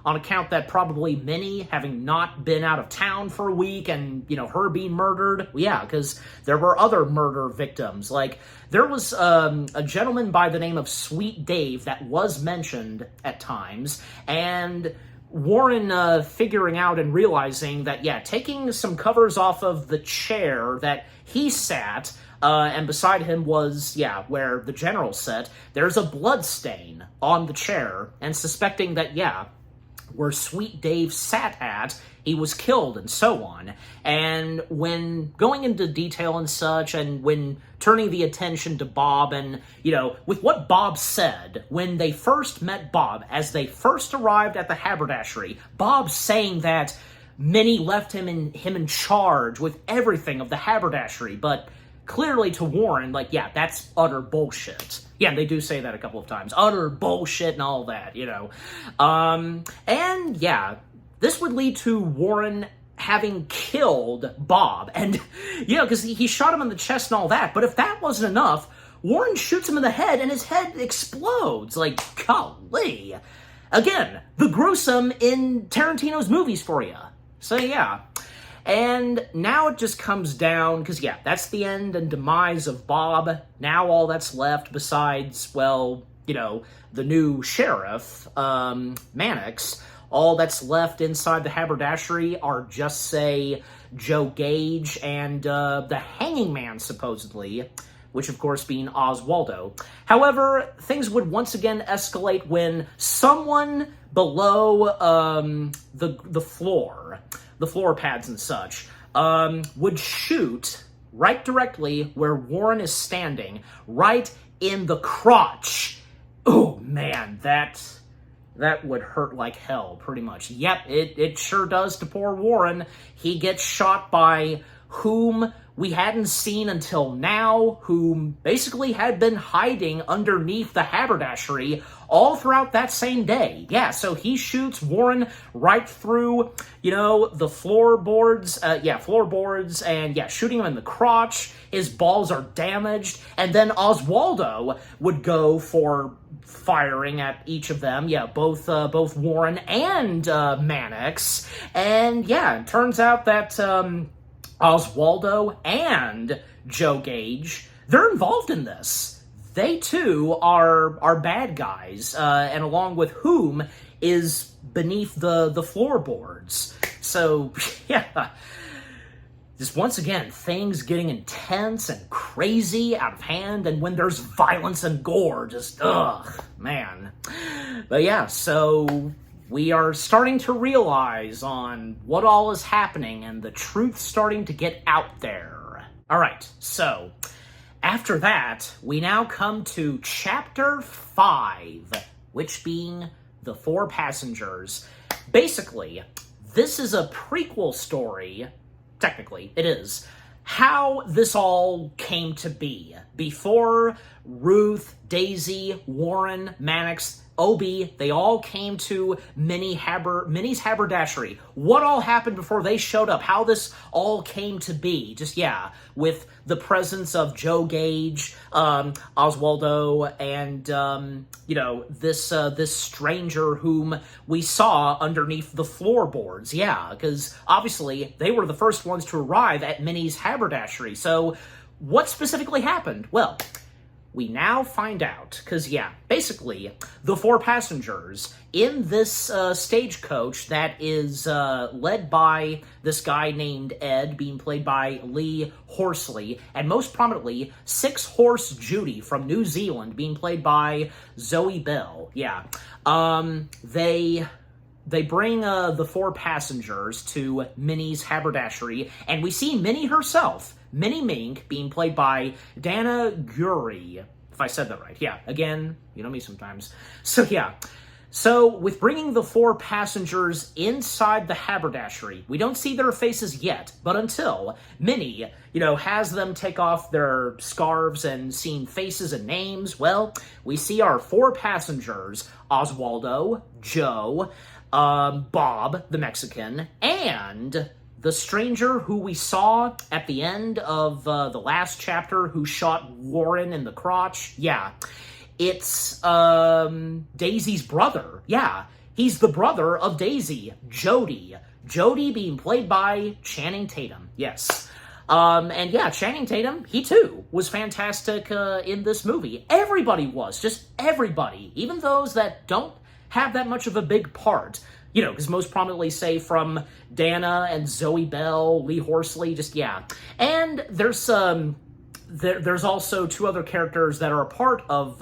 on account that probably Minnie having not been out of town for a week and, her being murdered, yeah, because there were other murder victims. Like, there was a gentleman by the name of Sweet Dave that was mentioned at times, and Warren figuring out and realizing that, yeah, taking some covers off of the chair that he sat, and beside him was, where the general sat, there's a blood stain on the chair, and suspecting that, where Sweet Dave sat at, he was killed, and so on. And when going into detail and such, and when turning the attention to Bob, and, with what Bob said when they first met Bob, as they first arrived at the haberdashery, Bob saying that Minnie left him in charge with everything of the haberdashery, but clearly to Warren, that's utter bullshit. Yeah, they do say that a couple of times. Utter bullshit and all that, And, this would lead to Warren having killed Bob. And, because he shot him in the chest and all that. But if that wasn't enough, Warren shoots him in the head and his head explodes. Golly. Again, the gruesome in Tarantino's movies for you. So, yeah. And now it just comes down, because, that's the end and demise of Bob. Now all that's left besides, the new sheriff, Mannix, all that's left inside the haberdashery are just, say, Joe Gage and the hanging man, supposedly, which, of course, being Oswaldo. However, things would once again escalate when someone below the floor pads and such, would shoot right directly where Warren is standing, right in the crotch. Oh, man, that would hurt like hell, pretty much. Yep, it sure does to poor Warren. He gets shot by whom we hadn't seen until now, whom basically had been hiding underneath the haberdashery all throughout that same day. Yeah, so he shoots Warren right through, the floorboards, and, shooting him in the crotch. His balls are damaged, and then Oswaldo would go for firing at each of them, both Warren and Mannix, and, it turns out that, Oswaldo and Joe Gage, they're involved in this. They, too, are bad guys, and along with whom is beneath the floorboards. So, just once again, things getting intense and crazy, out of hand, and when there's violence and gore, just, man. But so we are starting to realize on what all is happening and the truth starting to get out there. All right, so after that, we now come to Chapter 5, which being The Four Passengers. Basically, this is a prequel story, technically, it is, how this all came to be. Before Ruth, Daisy, Warren, Mannix, Obie, they all came to Minnie's haberdashery. What all happened before they showed up? How this all came to be? Just, with the presence of Joe Gage, Oswaldo, and, this stranger whom we saw underneath the floorboards. Because obviously they were the first ones to arrive at Minnie's haberdashery. So what specifically happened? Well, we now find out, because, basically, the four passengers in this stagecoach that is led by this guy named Ed, being played by Lee Horsley, and most prominently, Six Horse Judy from New Zealand, being played by Zoe Bell. They bring the four passengers to Minnie's haberdashery, and we see Minnie herself, Minnie Mink, being played by Dana Guri, if I said that right. Again, you know me sometimes. So, So, with bringing the 4 passengers inside the haberdashery, we don't see their faces yet, but until Minnie, has them take off their scarves and seeing faces and names, well, we see our 4 passengers, Oswaldo, Joe, Bob, the Mexican, and the stranger who we saw at the end of the last chapter who shot Warren in the crotch. Yeah. It's Daisy's brother. Yeah, he's the brother of Daisy, Jody. Jody being played by Channing Tatum. Yes. And yeah, Channing Tatum, he too was fantastic in this movie. Everybody was, just everybody. Even those that don't have that much of a big part. Because most prominently, say, from Dana and Zoe Bell, Lee Horsley, just, yeah. And there's also 2 other characters that are a part of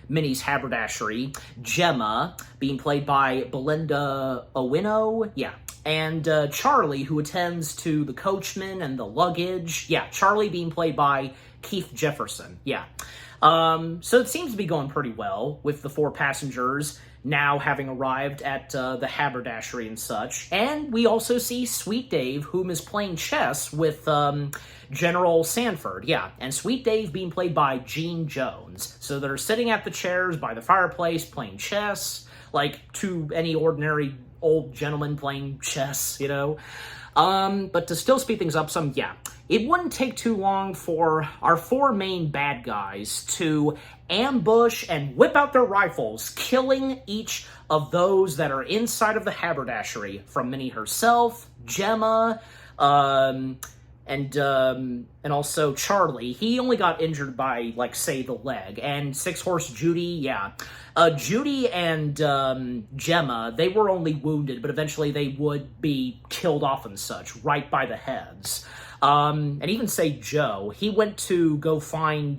Minnie's haberdashery. Gemma, being played by Belinda Owino, yeah. And Charlie, who attends to the coachman and the luggage. Yeah, Charlie being played by Keith Jefferson, yeah. So it seems to be going pretty well with the 4 passengers now having arrived at the haberdashery and such. And we also see Sweet Dave, whom is playing chess with General Sanford, yeah. And Sweet Dave being played by Gene Jones. So they're sitting at the chairs by the fireplace playing chess, like to any ordinary old gentleman playing chess, But to still speed things up some, yeah. It wouldn't take too long for our 4 main bad guys to ambush and whip out their rifles, killing each of those that are inside of the haberdashery, from Minnie herself, Gemma, and also Charlie. He only got injured by, say, the leg. And 6-Horse Judy, yeah. Judy and Gemma, they were only wounded, but eventually they would be killed off and such, right by the heads. And even, say, Joe, he went to go find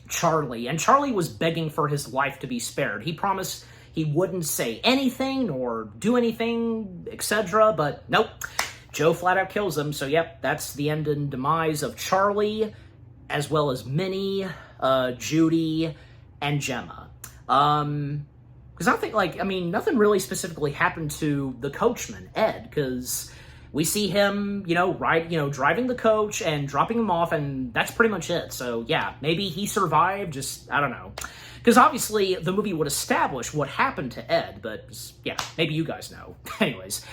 Charlie, and Charlie was begging for his life to be spared. He promised he wouldn't say anything or do anything, etc., but nope. Joe flat out kills him, so yep, that's the end and demise of Charlie, as well as Minnie, Judy, and Gemma. Because nothing really specifically happened to the coachman, Ed, because we see him, driving the coach and dropping him off, and that's pretty much it. So yeah, maybe he survived, I don't know. Because obviously the movie would establish what happened to Ed, but yeah, maybe you guys know. Anyways,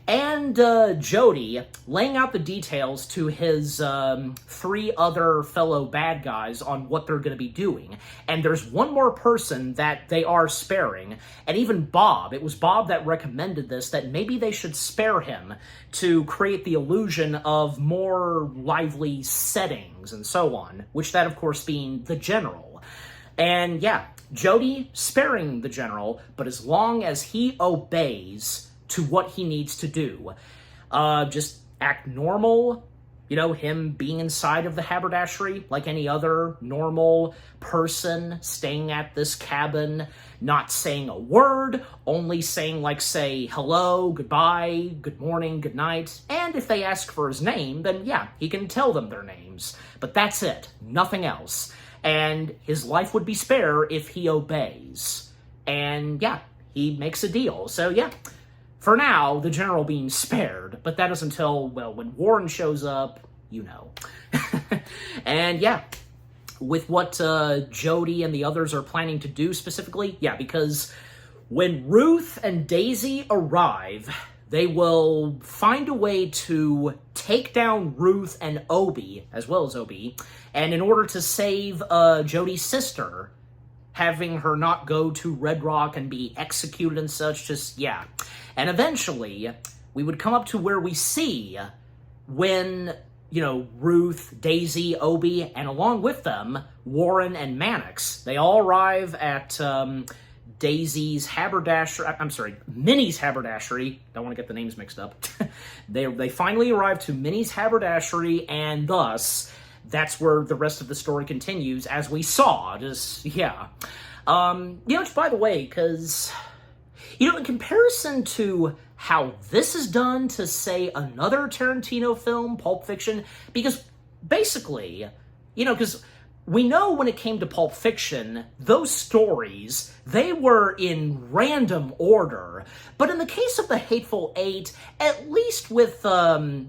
and Jody laying out the details to his 3 other fellow bad guys on what they're going to be doing. And there's one more person that they are sparing, and even Bob, it was Bob that recommended this, that maybe they should spare him to create the illusion of more lively settings and so on, which that of course being the general. And yeah, Jody sparing the general, but as long as he obeys to what he needs to do, just act normal, him being inside of the haberdashery like any other normal person staying at this cabin, not saying a word, only saying say hello, goodbye, good morning, good night, and if they ask for his name, then yeah, he can tell them their names, but that's it, nothing else. And his life would be spared if he obeys. And yeah, he makes a deal. So yeah, for now, the general being spared, but that is until, well, when Warren shows up, And yeah, with what Jody and the others are planning to do specifically, yeah, because when Ruth and Daisy arrive, they will find a way to take down Ruth and Obie, as well as Obie, and in order to save Jody's sister, having her not go to Red Rock and be executed and such, just, yeah. And eventually, we would come up to where we see when, Ruth, Daisy, Obie, and along with them, Warren and Mannix, they all arrive at Daisy's haberdashery, Minnie's haberdashery. Don't want to get the names mixed up. They finally arrive to Minnie's haberdashery, and thus, that's where the rest of the story continues, as we saw. Just, yeah. Which, by the way, because, in comparison to how this is done to, say, another Tarantino film, Pulp Fiction, because basically, because we know when it came to Pulp Fiction, those stories, they were in random order. But in the case of the Hateful Eight, at least with, Chapter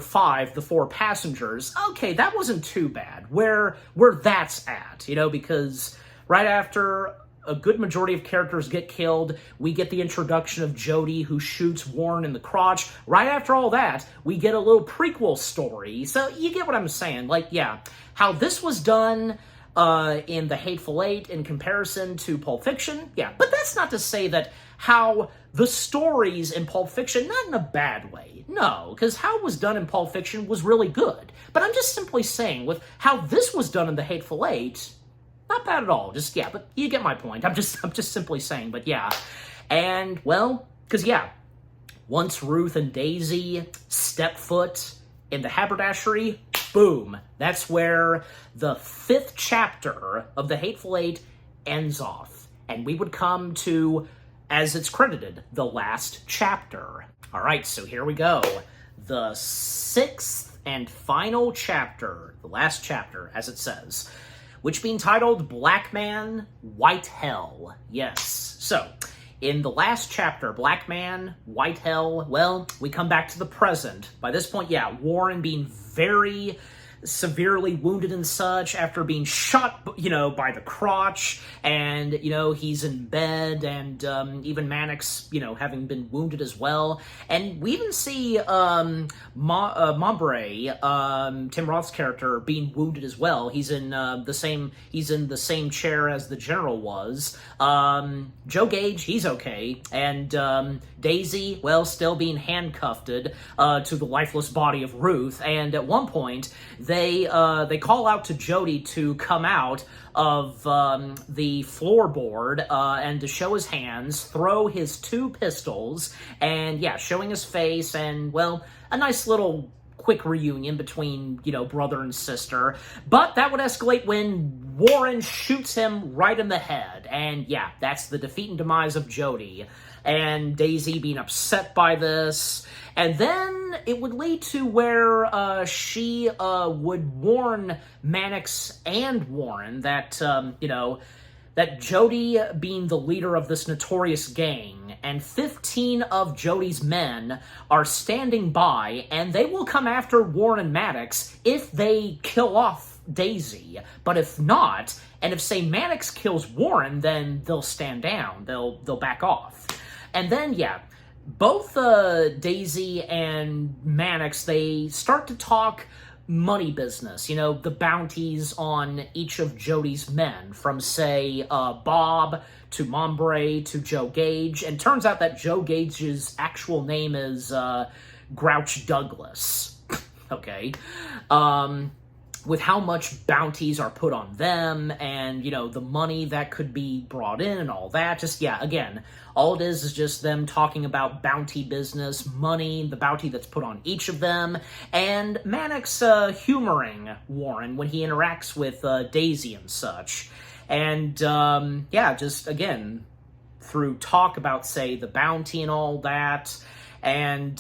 5, The Four Passengers, okay, that wasn't too bad, where that's at, because right after a good majority of characters get killed, we get the introduction of Jodie, who shoots Warren in the crotch. Right after all that, we get a little prequel story. So you get what I'm saying. Like, yeah, how this was done in The Hateful Eight in comparison to Pulp Fiction, yeah. But that's not to say that how the stories in Pulp Fiction, not in a bad way, no, because how it was done in Pulp Fiction was really good. But I'm just simply saying, with how this was done in The Hateful Eight, not bad at all. Just, yeah, but you get my point. I'm just simply saying, but yeah. And, well, because, yeah, once Ruth and Daisy step foot in the haberdashery, boom. That's where the 5th chapter of The Hateful Eight ends off. And we would come to, as it's credited, the last chapter. All right, so here we go. The 6th and final chapter, the last chapter, as it says, which being titled Black Man, White Hell. Yes. So, in the last chapter, Black Man, White Hell, well, we come back to the present. By this point, yeah, Warren being very severely wounded and such after being shot, by the crotch, and, he's in bed, and even Mannix, having been wounded as well. And we even see Mowbray, Tim Roth's character, being wounded as well. He's in the same chair as the general was. Joe Gage, he's okay, and Daisy, well, still being handcuffed to the lifeless body of Ruth. And at one point, they call out to Jodie to come out of the floorboard and to show his hands, throw his 2 pistols, and yeah, showing his face, and well, a nice little quick reunion between, brother and sister. But that would escalate when Warren shoots him right in the head. And yeah, that's the defeat and demise of Jodie. And Daisy being upset by this. And then it would lead to where she would warn Mannix and Warren that, that Jodie, being the leader of this notorious gang, and 15 of Jodie's men are standing by, and they will come after Warren and Mannix if they kill off Daisy. But if not, and if, say, Mannix kills Warren, then they'll stand down. They'll back off. And then, yeah, both Daisy and Mannix, they start to talk money business, the bounties on each of Jodie's men, from, say, Bob to Mowbray to Joe Gage. And turns out that Joe Gage's actual name is Grouch Douglas. Okay. With how much bounties are put on them, and, the money that could be brought in and all that. Just, yeah, again, all it is just them talking about bounty business, money, the bounty that's put on each of them, and Mannix humoring Warren when he interacts with Daisy and such. And, yeah, just, again, through talk about, say, the bounty and all that. And,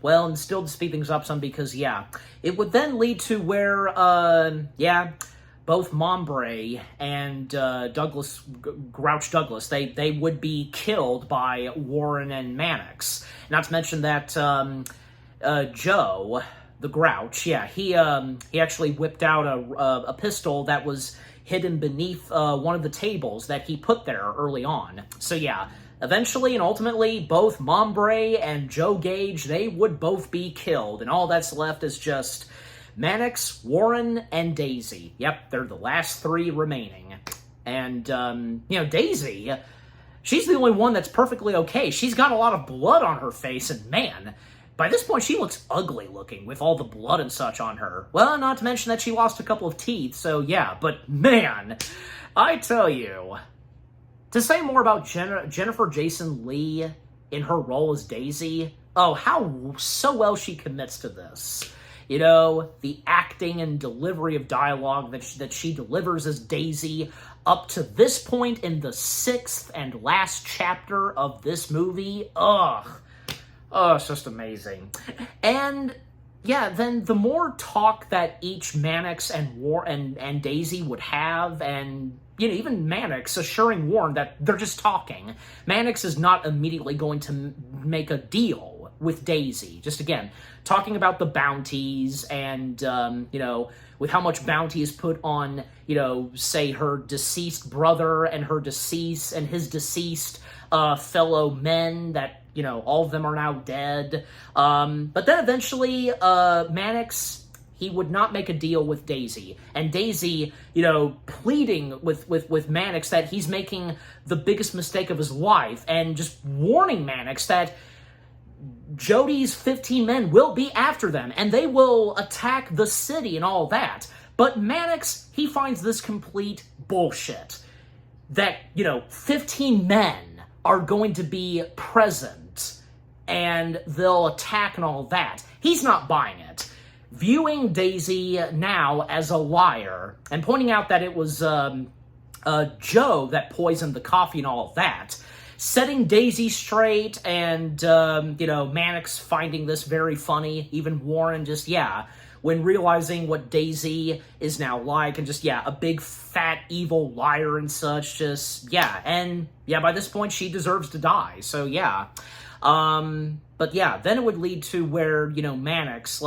well, and still to speed things up some, because, yeah, it would then lead to where, yeah, both Mowbray and Grouch Douglas, they would be killed by Warren and Mannix. Not to mention that Joe, the Grouch, yeah, he actually whipped out a pistol that was hidden beneath one of the tables that he put there early on. So, yeah. Eventually and ultimately, both Mowbray and Joe Gage, they would both be killed, and all that's left is just Mannix, Warren, and Daisy. Yep, they're the last 3 remaining. And, Daisy, she's the only one that's perfectly okay. She's got a lot of blood on her face, and man, by this point she looks ugly looking with all the blood and such on her. Well, not to mention that she lost a couple of teeth, so yeah, but man, I tell you, to say more about Jennifer Jason Leigh in her role as Daisy, oh, how so well she commits to this. The acting and delivery of dialogue that she delivers as Daisy up to this point in the 6th and last chapter of this movie. Ugh. Oh, it's just amazing. And yeah, then the more talk that each Mannix and Daisy would have, and even Mannix assuring Warren that they're just talking. Mannix is not immediately going to make a deal with Daisy. Just again, talking about the bounties and with how much bounty is put on, say her deceased brother and his deceased fellow men that, all of them are now dead. But then eventually, Mannix, he would not make a deal with Daisy. And Daisy, pleading with Mannix that he's making the biggest mistake of his life and just warning Mannix that Jody's 15 men will be after them and they will attack the city and all that. But Mannix, he finds this complete bullshit. That, 15 men are going to be present and they'll attack and all that. He's not buying it. Viewing Daisy now as a liar and pointing out that it was Joe that poisoned the coffee and all of that, setting Daisy straight and, Mannix finding this very funny, even Warren just, when realizing what Daisy is now like and just, a big fat evil liar and such, just, and, by this point she deserves to die, so, but then it would lead to where, Mannix,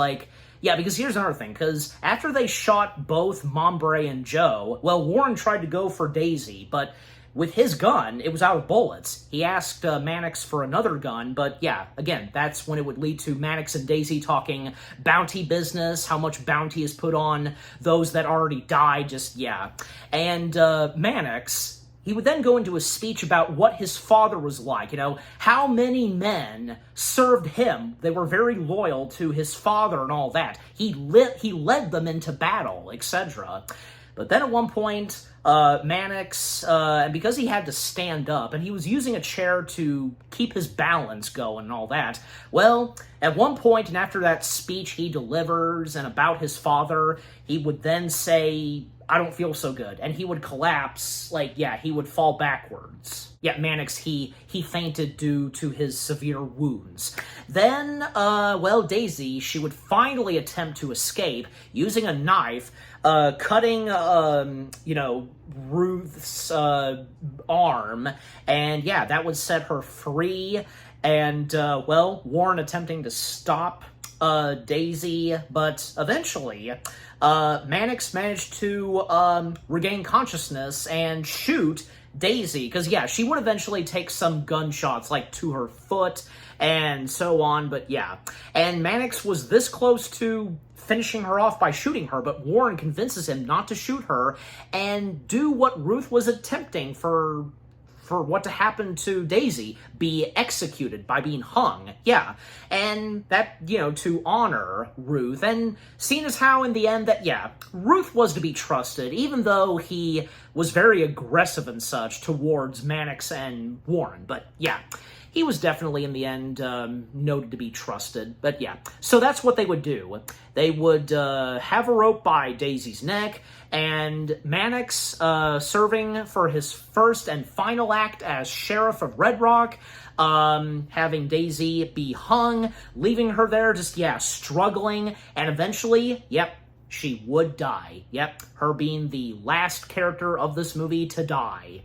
because here's another thing, because after they shot both Mombre and Joe, Warren tried to go for Daisy, but with his gun, it was out of bullets. He asked Mannix for another gun, but again, that's when it would lead to Mannix and Daisy talking bounty business, how much bounty is put on those that already died, And Mannix, he would then go into a speech about what his father was like, how many men served him. They were very loyal to his father and all that. He led them into battle, etc. But then at one point, Mannix, and because he had to stand up, and he was using a chair to keep his balance going and all that, at one point, and after that speech he delivers and about his father, he would then say, "I don't feel so good," and he would collapse, he would fall backwards. Mannix, he fainted due to his severe wounds. Then, Daisy, she would finally attempt to escape using a knife, cutting, Ruth's arm, and that would set her free, and, Warren attempting to stop Daisy, but eventually, Mannix managed to regain consciousness and shoot Daisy, because, she would eventually take some gunshots, to her foot and so on, but and Mannix was this close to finishing her off by shooting her, but Warren convinces him not to shoot her and do what Ruth was attempting for what to happen to Daisy, be executed by being hung. And that, to honor Ruth, and seeing as how in the end that, Ruth was to be trusted, even though he was very aggressive and such towards Mannix and Warren, but he was definitely in the end noted to be trusted, but so that's what they would do. They would have a rope by Daisy's neck, and Mannix, serving for his first and final act as Sheriff of Red Rock, having Daisy be hung, leaving her there just, struggling, and eventually, she would die. Her being the last character of this movie to die.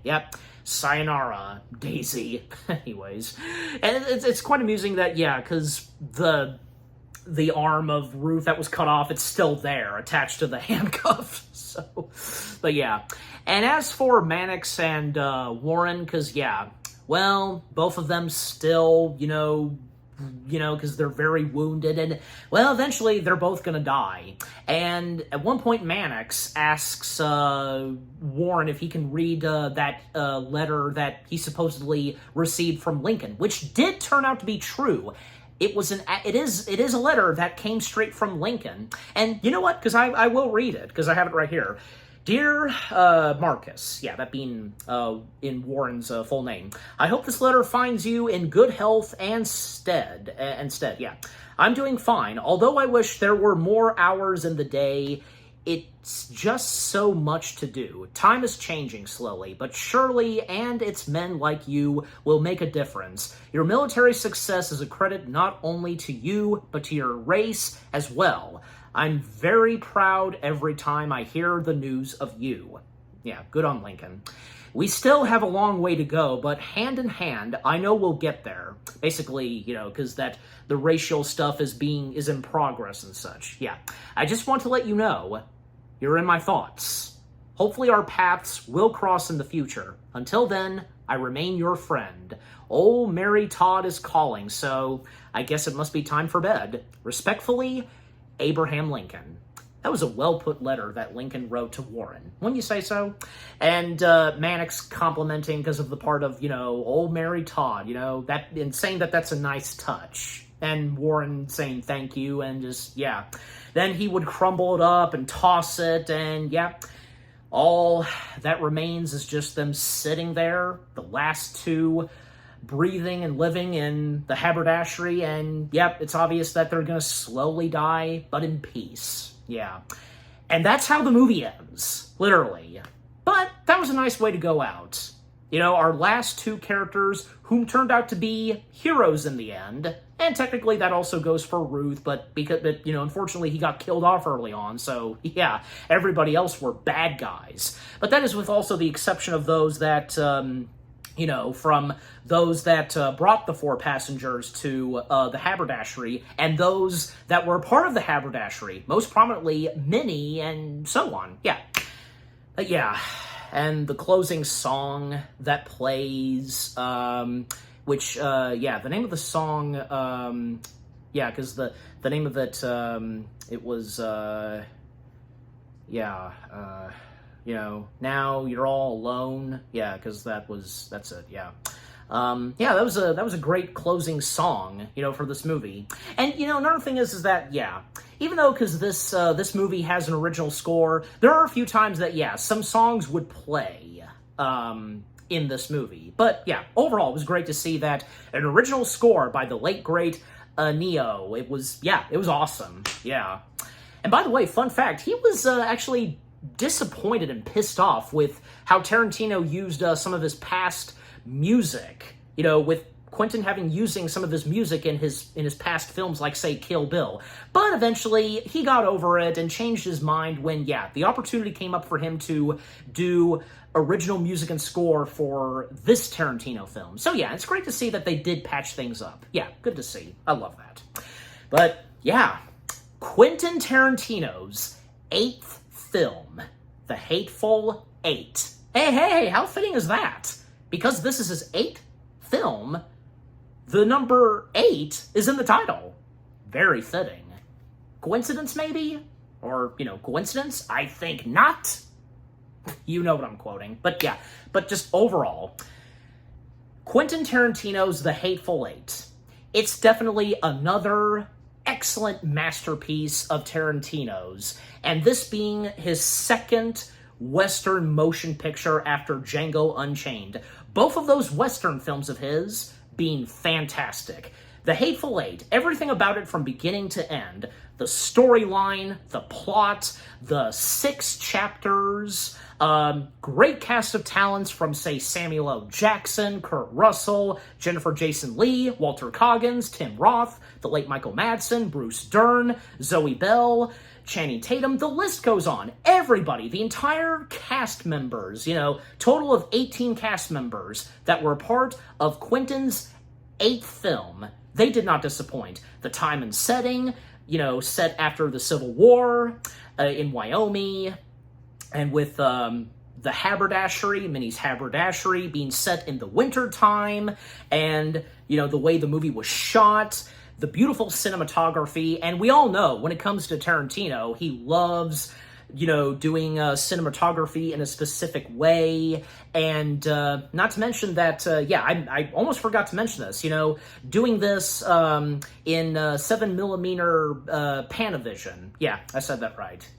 Sayonara, Daisy. Anyways, and it's quite amusing that, because the arm of Ruth that was cut off, it's still there, attached to the handcuff. So, but and as for Mannix and Warren, because both of them still, because they're very wounded, and, eventually they're both gonna die. And at one point, Mannix asks Warren if he can read that letter that he supposedly received from Lincoln, which did turn out to be true. It is a letter that came straight from Lincoln. And you know what? Because I will read it, because I have it right here. Dear Marcus, that being in Warren's full name, I hope this letter finds you in good health and stead. I'm doing fine, although I wish there were more hours in the day it's just so much to do. Time is changing slowly, but surely, and it's men like you will make a difference. Your military success is a credit not only to you, but to your race as well. I'm very proud every time I hear the news of you. Yeah, good on Lincoln. We still have a long way to go, but hand in hand, I know we'll get there. Basically, you know, because that the racial stuff is in progress and such. Yeah, I just want to let you know, you're in my thoughts. Hopefully our paths will cross in the future. Until then, I remain your friend. Old Mary Todd is calling, so I guess it must be time for bed. Respectfully, Abraham Lincoln. That was a well-put letter that Lincoln wrote to Warren. Wouldn't you say so? And Mannix complimenting because of the part of, you know, old Mary Todd, you know, that, and saying that that's a nice touch. And Warren saying thank you and just, yeah. Then he would crumble it up and toss it, and yeah, all that remains is just them sitting there, the last two breathing and living in the haberdashery, and yep, it's obvious that they're gonna slowly die, but in peace. Yeah. And that's how the movie ends, literally. But that was a nice way to go out. You know, our last two characters, whom turned out to be heroes in the end, and technically that also goes for Ruth, but you know, unfortunately he got killed off early on, so yeah, everybody else were bad guys. But that is with also the exception of those that, you know, from those that brought the four passengers to the haberdashery, and those that were part of the haberdashery, most prominently Minnie, and so on. Yeah. Yeah. And the closing song that plays, which, yeah, the name of the song, yeah, because the name of it, it was, yeah, you know, now you're all alone. Yeah, because that's it. Yeah. Yeah, that was a great closing song, you know, for this movie. And, you know, another thing is that, yeah, even though, because this movie has an original score, there are a few times that, yeah, some songs would play, in this movie. But, yeah, overall, it was great to see that an original score by the late, great, Neo. It was awesome. Yeah. And by the way, fun fact, he was, actually disappointed and pissed off with how Tarantino used some of his past music, you know, with Quentin using some of his music in his past films, like, say, Kill Bill. But eventually, he got over it and changed his mind when, yeah, the opportunity came up for him to do original music and score for this Tarantino film. So, yeah, it's great to see that they did patch things up. Yeah, good to see. I love that. But, yeah, Quentin Tarantino's 8th film, The Hateful Eight. Hey, how fitting is that? Because this is his 8th film, the number 8 is in the title. Very fitting. Coincidence, maybe? Or, you know, coincidence? I think not. You know what I'm quoting. But yeah, but just overall, Quentin Tarantino's The Hateful Eight. It's definitely another excellent masterpiece of Tarantino's, and this being his second Western motion picture after Django Unchained. Both of those Western films of his being fantastic. The Hateful Eight, everything about it from beginning to end, the storyline, the plot, the 6 chapters, great cast of talents from, say, Samuel L. Jackson, Kurt Russell, Jennifer Jason Leigh, Walter Coggins, Tim Roth, the late Michael Madsen, Bruce Dern, Zoe Bell, Channing Tatum, the list goes on. Everybody, the entire cast members, you know, total of 18 cast members that were a part of Quentin's 8th film. They did not disappoint. The time and setting, you know, set after the Civil War in Wyoming, and with the haberdashery, Minnie's haberdashery, being set in the winter time, and, you know, the way the movie was shot, the beautiful cinematography. And we all know when it comes to Tarantino, he loves, you know, doing cinematography in a specific way. And not to mention that, yeah, I almost forgot to mention this, you know, doing this in 7mm Panavision. Yeah, I said that right.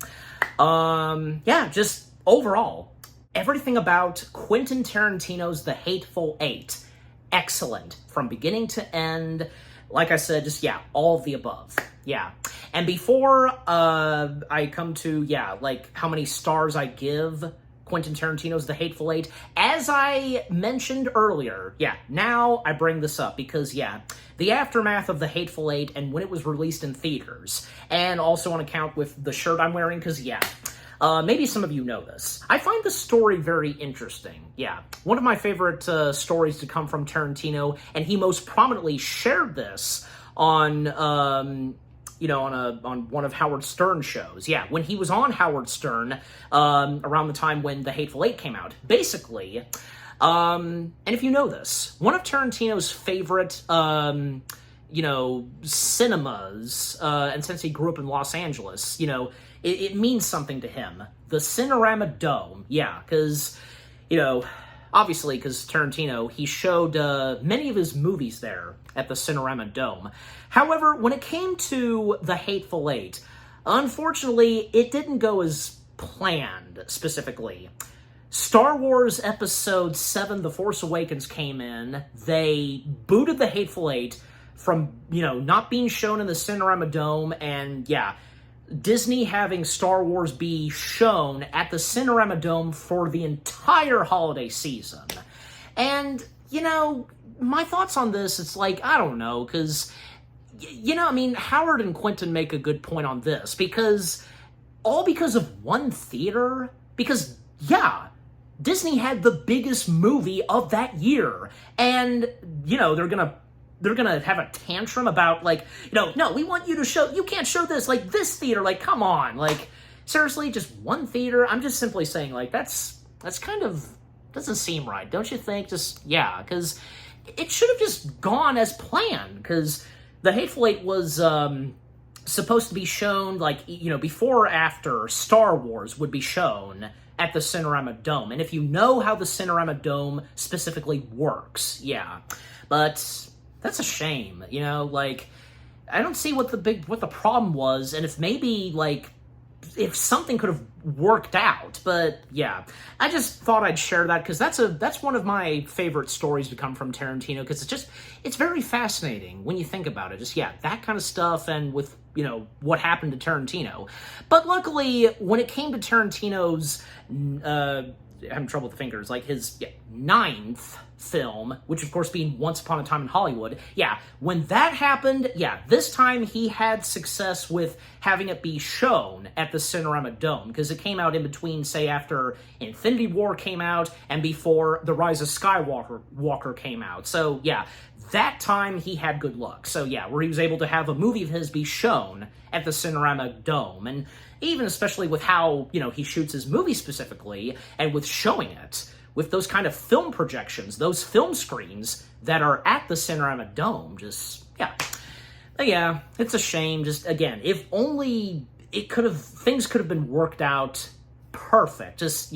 Yeah, just overall, everything about Quentin Tarantino's The Hateful Eight, excellent from beginning to end. Like I said, just, yeah, all of the above. Yeah. And before I come to, like how many stars I give Quentin Tarantino's The Hateful Eight, as I mentioned earlier, now I bring this up because, the aftermath of The Hateful Eight and when it was released in theaters, and also on account with the shirt I'm wearing, because, maybe some of you know this. I find the story very interesting. One of my favorite stories to come from Tarantino, and he most prominently shared this on, on one of Howard Stern's shows. When he was on Howard Stern, around the time when The Hateful Eight came out. Basically, and if you know this, one of Tarantino's favorite, cinemas, and since he grew up in Los Angeles, it means something to him. The Cinerama Dome, because, obviously, because Tarantino, he showed many of his movies there at the Cinerama Dome. However, when it came to The Hateful Eight, unfortunately, it didn't go as planned, specifically. Star Wars Episode 7, The Force Awakens came in, they booted The Hateful Eight from, not being shown in the Cinerama Dome, and Disney having Star Wars be shown at the Cinerama Dome for the entire holiday season. And, my thoughts on this, it's like, I don't know, because, Howard and Quentin make a good point on this, because, all because of one theater, because, Disney had the biggest movie of that year, and, they're gonna have a tantrum about, like, no, we want you to show, you can't show this, like, this theater, like, come on, like, seriously, just one theater? I'm just simply saying, like, that's kind of, doesn't seem right, don't you think? Just, because it should have just gone as planned, because The Hateful Eight was, supposed to be shown, like, before or after Star Wars would be shown at the Cinerama Dome, and if you know how the Cinerama Dome specifically works, but that's a shame, like, I don't see what the problem was, and if maybe, like, if something could have worked out, but I just thought I'd share that, because that's one of my favorite stories to come from Tarantino, because it's very fascinating when you think about it, just, that kind of stuff, and with, what happened to Tarantino. But luckily, when it came to Tarantino's, having trouble with the fingers, like his 9th film, which of course being Once Upon a Time in Hollywood, when that happened, this time he had success with having it be shown at the Cinerama Dome, because it came out in between, say, after Infinity War came out and before The Rise of Skywalker came out. So, that time he had good luck. So, where he was able to have a movie of his be shown at the Cinerama Dome, and even especially with how, he shoots his movie specifically, and with showing it, with those kind of film projections, those film screens that are at the Cinerama Dome, just, But it's a shame, just, again, if only things could have been worked out perfect, just,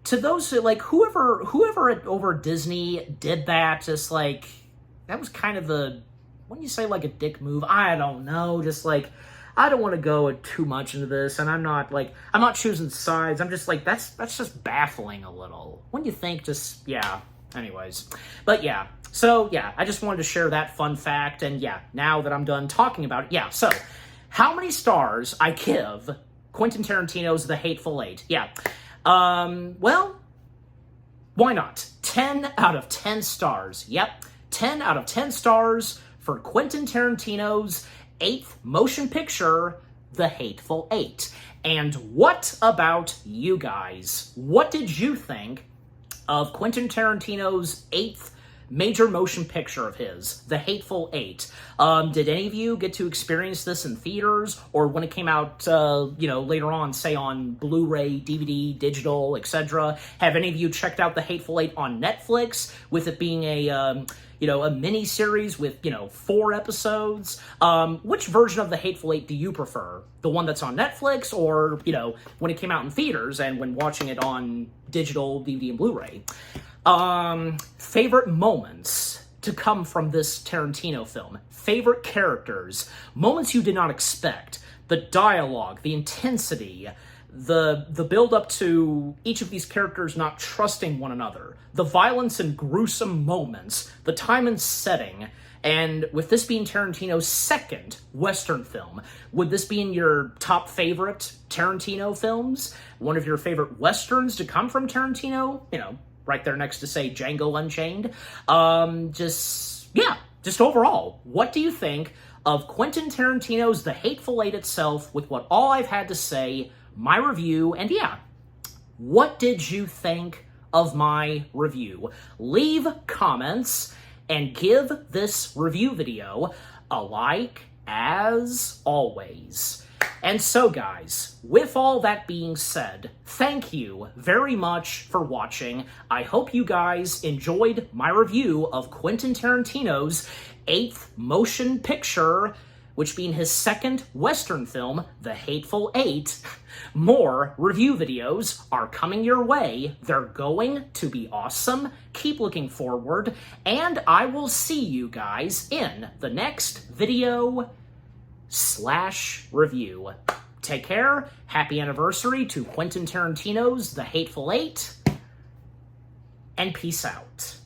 to those, like, whoever over Disney did that, just, like, that was kind of wouldn't you say, like, a dick move? I don't know, just, like, I don't want to go too much into this, and I'm not choosing sides. I'm just like, that's just baffling a little. When you think, just, anyways. But so, I just wanted to share that fun fact, and now that I'm done talking about it, so, how many stars I give Quentin Tarantino's The Hateful Eight? Well, why not? 10 out of 10 stars. Yep, 10 out of 10 stars for Quentin Tarantino's 8th motion picture, The Hateful Eight. And what about you guys? What did you think of Quentin Tarantino's 8th major motion picture of his, The Hateful Eight? Did any of you get to experience this in theaters, or when it came out, later on, say on Blu-ray, DVD, digital, etc.? Have any of you checked out The Hateful Eight on Netflix, with it being a mini-series with, 4 episodes? Which version of The Hateful Eight do you prefer? The one that's on Netflix, or, when it came out in theaters and when watching it on digital, DVD, and Blu-ray? Favorite moments to come from this Tarantino film. Favorite characters. Moments you did not expect. The dialogue, the intensity, the build-up to each of these characters not trusting one another, the violence and gruesome moments, the time and setting, And with this being Tarantino's second Western film, would this be in your top favorite Tarantino films? One of your favorite Westerns to come from Tarantino? You know, right there next to, say, Django Unchained. Just overall, what do you think of Quentin Tarantino's The Hateful Eight itself, with what all I've had to say, my review, and yeah, what did you think of my review? Leave comments and give this review video a like, as always. And so, guys, with all that being said, thank you very much for watching. I hope you guys enjoyed my review of Quentin Tarantino's 8th motion picture, which being his second Western film, The Hateful Eight. More review videos are coming your way. They're going to be awesome. Keep looking forward, and I will see you guys in the next video / review. Take care. Happy anniversary to Quentin Tarantino's The Hateful Eight, and peace out.